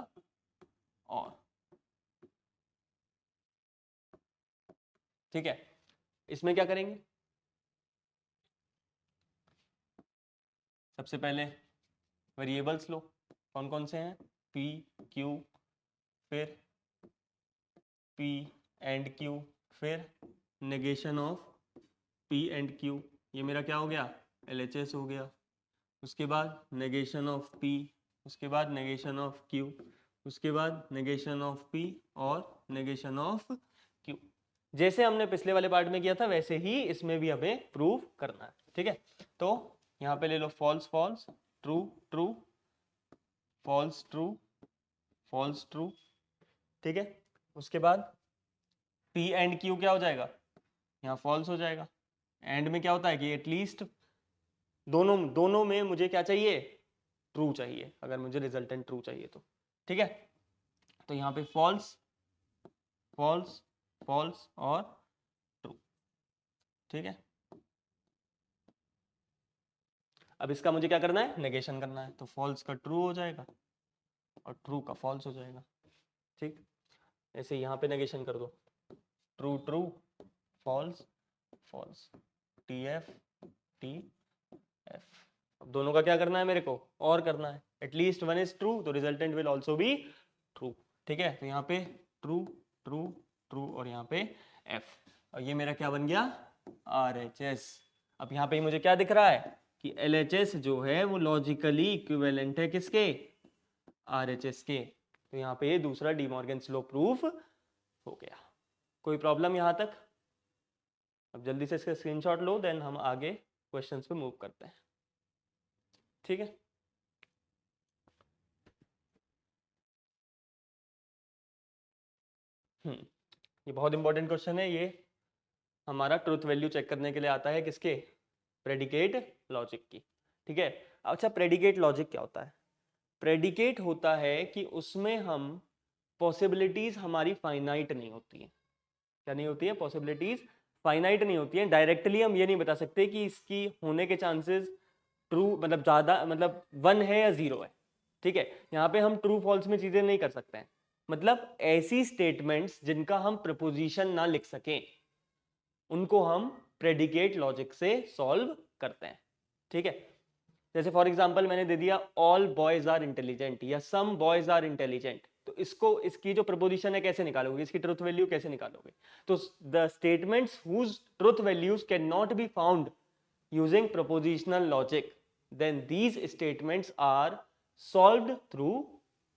और। ठीक है, इसमें क्या करेंगे, सबसे पहले वेरिएबल्स लो, कौन कौन से हैं, P Q, फिर P एंड Q, फिर negation of P and Q, ये मेरा क्या हो गया, LHS हो गया। उसके बाद नेगेशन ऑफ P, उसके बाद नेगेशन ऑफ Q, उसके बाद नेगेशन ऑफ P और नेगेशन ऑफ Q। जैसे हमने पिछले वाले पार्ट में किया था वैसे ही इसमें भी हमें प्रूव करना है। ठीक है, तो यहाँ पे ले लो false false, true true, false true, false true. ठीक है, उसके बाद P एंड Q क्या हो जाएगा, यहाँ फॉल्स हो जाएगा। एंड में क्या होता है कि एटलीस्ट दोनों में मुझे क्या चाहिए, ट्रू चाहिए, अगर मुझे रिजल्टेंट ट्रू चाहिए तो। ठीक है, तो यहाँ पे फॉल्स फॉल्स फॉल्स और ट्रू। ठीक है, अब इसका मुझे क्या करना है, नेगेशन करना है, तो फॉल्स का ट्रू हो जाएगा और ट्रू का फॉल्स हो जाएगा। ठीक, ऐसे यहाँ पे नेगेशन कर दो, true true, false false, TF TF। अब दोनों का क्या करना है मेरे को, और करना है, एटलीस्ट वन इज ट्रू तो resultant will also be true. ठीक है, तो यहाँ पे ट्रू ट्रू ट्रू और यहाँ पे F, और ये मेरा क्या बन गया, RHS। अब यहाँ पे मुझे क्या दिख रहा है कि LHS जो है वो लॉजिकली इक्विवेलेंट है किसके, RHS के। तो यहाँ पे ये दूसरा डी मॉर्गन्स लॉ प्रूफ हो गया। कोई प्रॉब्लम यहाँ तक? अब जल्दी से इसका स्क्रीनशॉट लो, देन हम आगे क्वेश्चंस पे मूव करते हैं। ठीक है, ये बहुत इंपॉर्टेंट क्वेश्चन है। ये हमारा ट्रुथ वैल्यू चेक करने के लिए आता है, किसके, प्रेडिकेट लॉजिक की। ठीक है, अच्छा प्रेडिकेट लॉजिक क्या होता है, प्रेडिकेट होता है कि उसमें हम पॉसिबिलिटीज हमारी फाइनाइट नहीं होती हैं। क्या नहीं होती है, पॉसिबिलिटीज फाइनाइट नहीं होती हैं। डायरेक्टली हम ये नहीं बता सकते कि इसकी होने के चांसेस ट्रू मतलब ज़्यादा मतलब 1 है या 0 है। ठीक है, यहाँ पे हम ट्रू फॉल्स में चीज़ें नहीं कर सकते हैं, मतलब ऐसी स्टेटमेंट्स जिनका हम प्रपोजिशन ना लिख सकें उनको हम प्रेडिकेट लॉजिक से सॉल्व करते हैं। ठीक है, जैसे फॉर एग्जांपल मैंने दे दिया ऑल बॉयज आर इंटेलिजेंट या सम बॉयज आर इंटेलिजेंट, तो इसको इसकी जो प्रपोजिशन है कैसे निकालोगे, इसकी ट्रुथ वैल्यू कैसे निकालोगे, तो the statements whose truth values can not be found using propositional logic, then these statements are solved through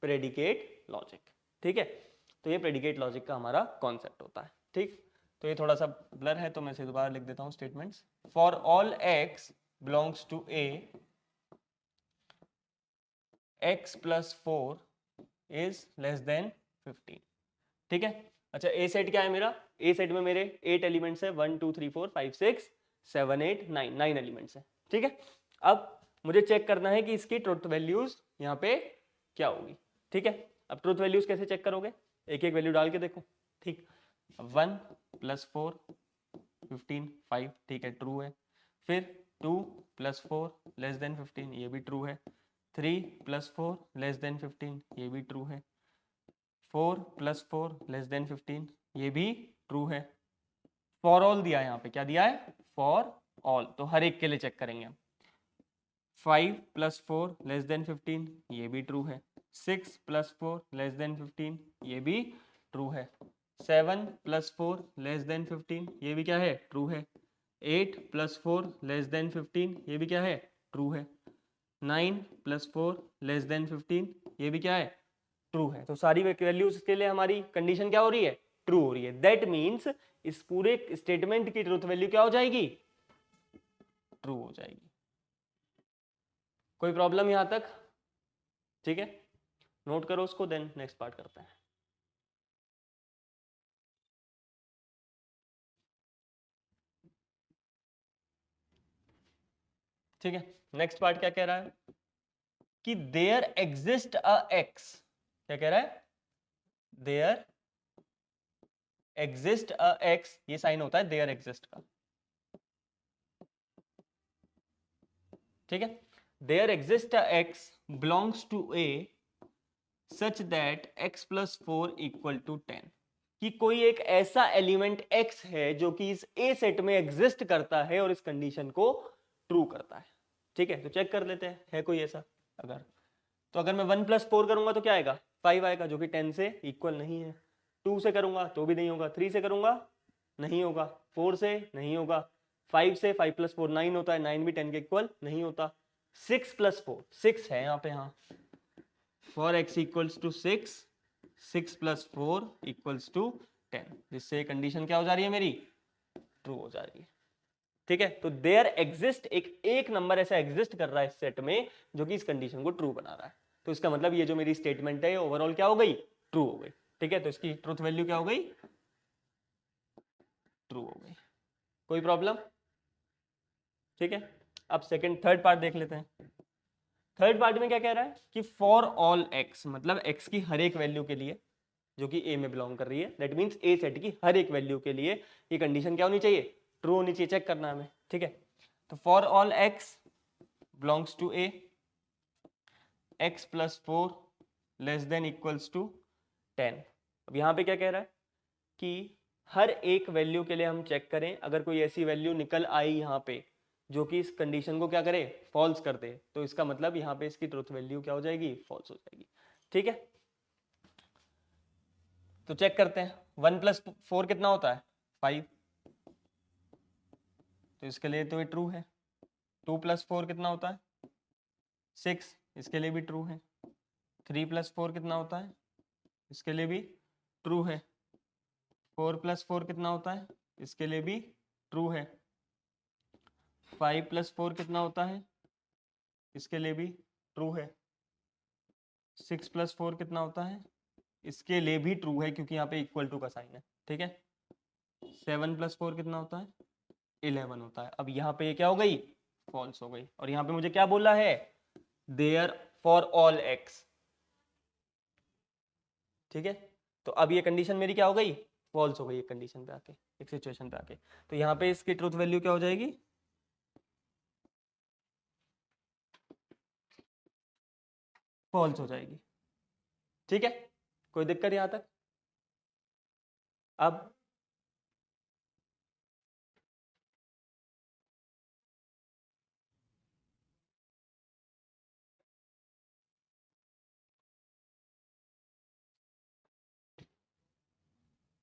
predicate logic. ठीक है, तो ये प्रेडिकेट लॉजिक का हमारा कॉन्सेप्ट होता है। ठीक, तो ये थोड़ा सा ब्लर है तो मैं इसे दोबारा लिख देता हूं statements. For all x belongs to A, x plus 4 is less than 15। ठीक है, अच्छा ए सेट क्या है मेरा, ए सेट में मेरे 8 एलिमेंट्स है, 1 2 3 4 5 6 7 8 9 एलिमेंट्स है। ठीक है, अब मुझे चेक करना है कि इसकी ट्रुथ वैल्यूज यहाँ पे क्या होगी। ठीक है, अब ट्रुथ वैल्यूज कैसे चेक करोगे, एक एक वैल्यू डाल के देखो। ठीक, 1 + 4 15 5, ठीक है ट्रू है। फिर 2 + 4 लेस देन 15, ये भी ट्रू है। 3 + 4 लेस देन 15, ये भी ट्रू है। 4 + 4 लेस देन 15, ये भी ट्रू है। फॉर ऑल दिया है यहाँ पे, क्या दिया है, फॉर ऑल, तो हर एक के लिए चेक करेंगे हम। 5 + 4 < 15, ये भी ट्रू है। 6 + 4 < 15, ये भी ट्रू है। 7 + 4 < 15, ये भी क्या है, ट्रू है। 8 + 4 < 15, ये भी क्या है, ट्रू है। 9 + 4 < 15, ये भी क्या है, ट्रू है। तो सारी वैल्यूज के लिए हमारी कंडीशन क्या हो रही है, ट्रू हो रही है। दैट मीन्स इस पूरे स्टेटमेंट की ट्रूथ वैल्यू क्या हो जाएगी, ट्रू हो जाएगी। कोई प्रॉब्लम यहां तक? ठीक है, नोट करो उसको, देन नेक्स्ट पार्ट करते हैं। ठीक है, नेक्स्ट पार्ट क्या कह रहा है कि देयर एग्जिस्ट अ एक्स। क्या कह रहा है, देयर एग्जिस्ट अ एक्स, ये साइन होता है देयर एग्जिस्ट का। ठीक है, there exist a x belongs to A such that x + 4 = 10, कि कोई एक ऐसा एलिमेंट x है जो कि इस ए सेट में एग्जिस्ट करता है और इस कंडीशन को ट्रू करता है। ठीक है, तो चेक कर लेते हैं है कोई ऐसा। अगर तो अगर मैं 1 + 4 करूंगा तो क्या आएगा, 5 आएगा, जो कि 10 से इक्वल नहीं है। 2 से करूंगा तो भी नहीं होगा, 3 से करूंगा नहीं होगा, 4 से नहीं होगा, 5 से 5 + 4 9 होता है, 9 भी 10 के इक्वल नहीं होता। 6 + 4 6 है यहाँ पे, हाँ, for x = 6, 6 + 4 = 10, जिससे कंडीशन क्या हो जा रही है मेरी, ट्रू हो जा रही है। ठीक है, तो देयर एग्जिस्ट एक नंबर ऐसा एग्जिस्ट कर रहा है इस सेट में जो कि इस कंडीशन को ट्रू बना रहा है। तो इसका मतलब ये जो मेरी स्टेटमेंट है ओवरऑल क्या हो गई, ट्रू हो गई। ठीक है, तो इसकी ट्रूथ वैल्यू क्या हो गई, ट्रू हो गई। कोई प्रॉब्लम? ठीक है, अब थर्ड पार्ट देख लेते हैं। थर्ड पार्ट में क्या कह रहा है कि फॉर ऑल एक्स, मतलब एक्स की हर एक वैल्यू के लिए जो कि ए में बिलोंग कर रही है, दैट मीन्स ए सेट की हर एक वैल्यू के लिए ये कंडीशन क्या होनी चाहिए, ट्रू होनी चाहिए। चेक करना हमें। ठीक है, तो for all x belongs to A, x + 4 < = 10। अब यहाँ पे क्या कह रहा है कि हर एक वैल्यू के लिए हम चेक करें, अगर कोई ऐसी वैल्यू निकल आई यहाँ पे जो कि इस कंडीशन को क्या करे, फॉल्स कर दे, तो इसका मतलब यहाँ पे इसकी ट्रूथ वैल्यू क्या हो जाएगी, फॉल्स हो जाएगी। ठीक है, तो चेक करते हैं। 1 + 4 कितना होता है, 5, तो इसके लिए तो ये ट्रू है। 2 + 4 कितना होता है, 6, इसके लिए भी ट्रू है। 3 + 4 कितना होता है, इसके लिए भी ट्रू है। 4 + 4 कितना होता है, इसके लिए भी ट्रू है। 5 + 4 कितना होता है, इसके लिए भी ट्रू है। 6 + 4 कितना होता है, इसके लिए भी ट्रू है, क्योंकि यहाँ पे इक्वल टू का साइन है। ठीक है, 7 + 4 कितना होता है, 11 होता है। अब यहाँ पे ये क्या हो गई, फॉल्स हो गई। और यहाँ पे मुझे क्या बोला है, देयर फॉर ऑल एक्स। ठीक है, तो अब ये कंडीशन मेरी क्या हो गई, फॉल्स हो गई एक कंडीशन पे आके, एक सिचुएशन पे आके। तो यहाँ पे इसकी ट्रूथ वैल्यू क्या हो जाएगी, फॉल्स हो जाएगी। ठीक है, कोई दिक्कत यहाँ तक? अब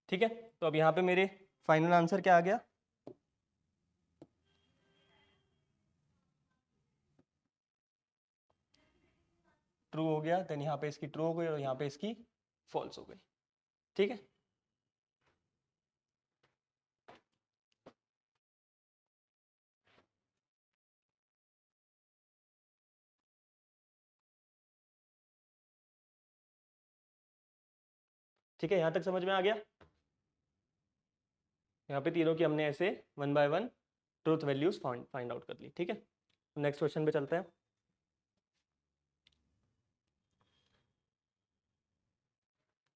ठीक है, तो अब यहाँ पे मेरे फाइनल आंसर क्या आ गया, ट्रू हो गया। देन यहाँ पे इसकी ट्रू हो गई और यहाँ पे इसकी फॉल्स हो गई। ठीक है, ठीक है, यहाँ तक समझ में आ गया। यहाँ पे तीनों की हमने ऐसे 1 by 1 truth values find out कर ली। ठीक है, नेक्स्ट क्वेश्चन पे चलते हैं।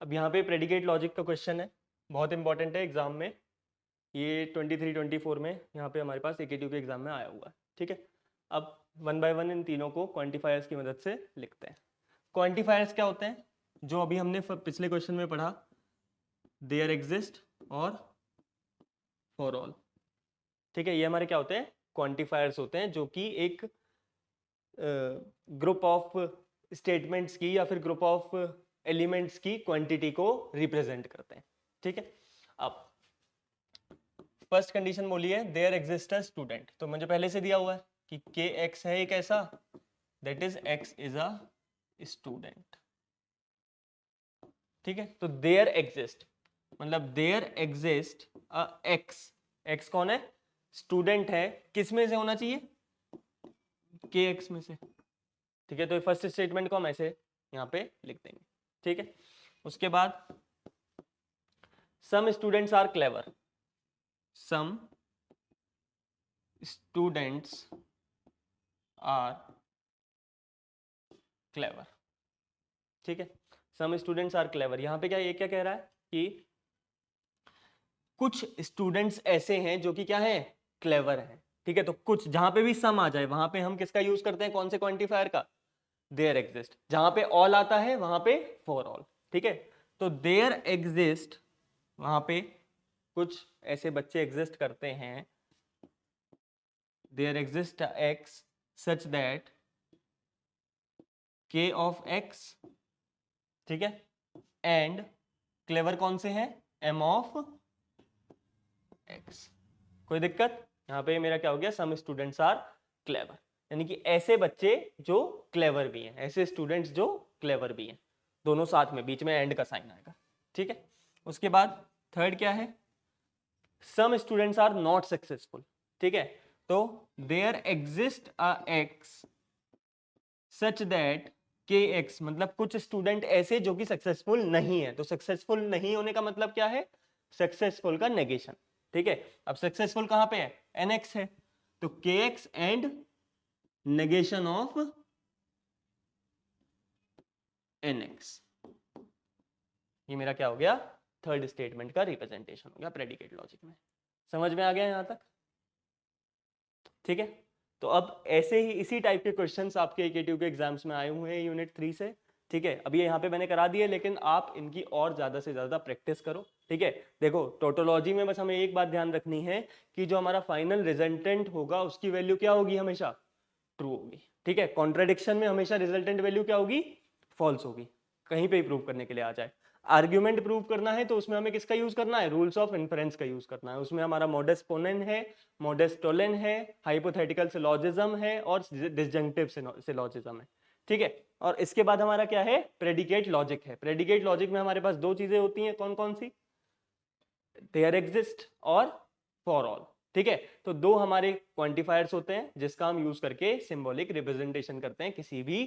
अब यहाँ पे प्रेडिकेट लॉजिक का क्वेश्चन है, बहुत इंपॉर्टेंट है एग्जाम में। ये 23-24 में यहाँ पे हमारे पास AKTU के एग्जाम में आया हुआ है। ठीक है, अब 1 बाय 1 इन तीनों को क्वांटिफायर्स की मदद से लिखते हैं। क्वांटिफायर्स क्या होते हैं, जो अभी हमने पिछले क्वेश्चन में पढ़ा, देयर एग्जिस्ट और फॉर ऑल। ठीक है, ये हमारे क्या होते हैं, क्वांटिफायर्स होते हैं जो कि एक ग्रुप ऑफ स्टेटमेंट्स की या फिर ग्रुप ऑफ एलिमेंट्स की क्वांटिटी को रिप्रेजेंट करते हैं। ठीक है, अब फर्स्ट कंडीशन बोली है देयर एग्जिस्ट अ स्टूडेंट, तो मुझे पहले से दिया हुआ है कि के एक्स है एक ऐसा, that is x is a student. ठीक है, तो देयर एग्जिस्ट मतलब there exist a x, x कौन है, स्टूडेंट है, किस में से होना चाहिए, के एक्स में से। ठीक है, तो फर्स्ट स्टेटमेंट को हम ऐसे यहाँ पे लिख देंगे। ठीक है, उसके बाद some students are clever, some students are clever. ठीक है, सम स्टूडेंट्स आर क्लेवर, यहां पे क्या ये क्या कह रहा है कि कुछ स्टूडेंट्स ऐसे हैं जो कि क्या है, क्लेवर हैं। ठीक है, तो कुछ, जहां पे भी सम आ जाए वहां पे हम किसका यूज करते हैं, कौन से क्वांटिफायर का, देयर एग्जिस्ट। जहां पे ऑल आता है वहां पे फॉर ऑल। ठीक है, तो देयर एग्जिस्ट, वहां पे कुछ ऐसे बच्चे एग्जिस्ट करते हैं, there exist x such that K of x, ठीक है, एंड क्लेवर कौन से हैं, एम ऑफ एक्स। कोई दिक्कत, यहां पे मेरा क्या हो गया, सम स्टूडेंट्स आर क्लेवर, यानी कि ऐसे बच्चे जो क्लेवर भी हैं, ऐसे स्टूडेंट्स जो क्लेवर भी हैं, दोनों साथ में, बीच में एंड का साइन आएगा। ठीक है, उसके बाद थर्ड क्या है, some students are not successful. ठीक है, तो there exist a x such that K x, मतलब कुछ स्टूडेंट ऐसे जो कि सक्सेसफुल नहीं है। तो सक्सेसफुल नहीं होने का मतलब क्या है, सक्सेसफुल का नेगेशन। ठीक है, अब सक्सेसफुल कहां पे है, एन एक्स है, तो K x and negation of N x, ये मेरा क्या हो गया, थर्ड स्टेटमेंट का रिप्रेजेंटेशन हो गया प्रेडिकेट लॉजिक में। समझ में आ गया यहां तक? ठीक है, तो अब ऐसे ही इसी टाइप के क्वेश्चंस आपके एकेटीयू के एग्जाम्स में आए हुए हैं यूनिट 3 से। ठीक है, अभी यहाँ पे मैंने करा दिए, लेकिन आप इनकी और ज्यादा से ज्यादा प्रैक्टिस करो। ठीक है, देखो टोटोलॉजी में बस हमें एक बात ध्यान रखनी है कि जो हमारा फाइनल रिजल्टेंट होगा उसकी वैल्यू क्या होगी, हमेशा ट्रू होगी। ठीक है, कॉन्ट्रडिक्शन में हमेशा रिजल्टेंट वैल्यू क्या होगी, फॉल्स होगी, कहीं पे ही प्रूव करने के लिए आ जाए। आर्ग्यूमेंट प्रूव करना है तो उसमें हमें किसका यूज करना है, रूल्स ऑफ इन्फरेंस का यूज करना है। उसमें हमारा मॉडस पोनेन है, मॉडस टोलेन है, हाइपोथेटिकल सिलोजिज्म है और डिसजंक्टिव सिलोजिज्म है। ठीक है, और इसके बाद हमारा क्या है, प्रेडिकेट लॉजिक है। प्रेडिकेट लॉजिक में हमारे पास दो चीजें होती हैं, कौन कौन सी, देयर एग्जिस्ट और फॉर ऑल। ठीक है, तो दो हमारे क्वांटिफायर्स होते हैं जिसका हम यूज करके सिंबॉलिक रिप्रेजेंटेशन करते हैं किसी भी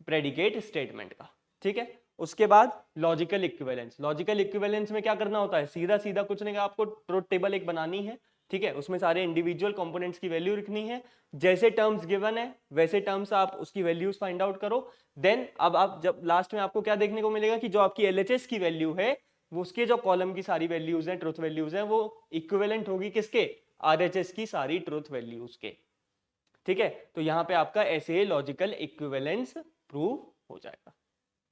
प्रेडिकेट स्टेटमेंट का। ठीक है, उसके बाद लॉजिकल इक्विवेलेंस। लॉजिकल इक्विवेलेंस में क्या करना होता है, सीधा सीधा कुछ नहीं, आपको ट्रुथ टेबल एक बनानी है। ठीक है, उसमें सारे इंडिविजुअल कंपोनेंट्स की वैल्यू लिखनी है, जैसे टर्म्स गिवन है वैसे टर्म्स आप उसकी वैल्यूज फाइंड आउट करो। देन अब आप जब लास्ट में आपको क्या देखने को मिलेगा कि जो आपकी एलएचएस की वैल्यू है वो उसके जो कॉलम की सारी वैल्यूज हैं, ट्रुथ वैल्यूज हैं, वो इक्विवेलेंट होगी किसके, आरएचएस की सारी ट्रुथ वैल्यूज के। ठीक है, तो यहां पे आपका ऐसे लॉजिकल इक्विवेलेंस प्रूव हो जाएगा।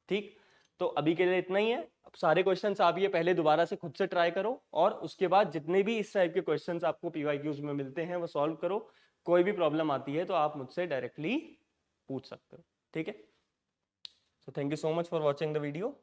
ठीक, तो अभी के लिए इतना ही है। अब सारे क्वेश्चंस आप ये पहले दोबारा से खुद से ट्राई करो और उसके बाद जितने भी इस टाइप के क्वेश्चंस आपको पीवाईक्यूज में मिलते हैं वो सॉल्व करो। कोई भी प्रॉब्लम आती है तो आप मुझसे डायरेक्टली पूछ सकते हो। ठीक है, so thank you so much for watching the video.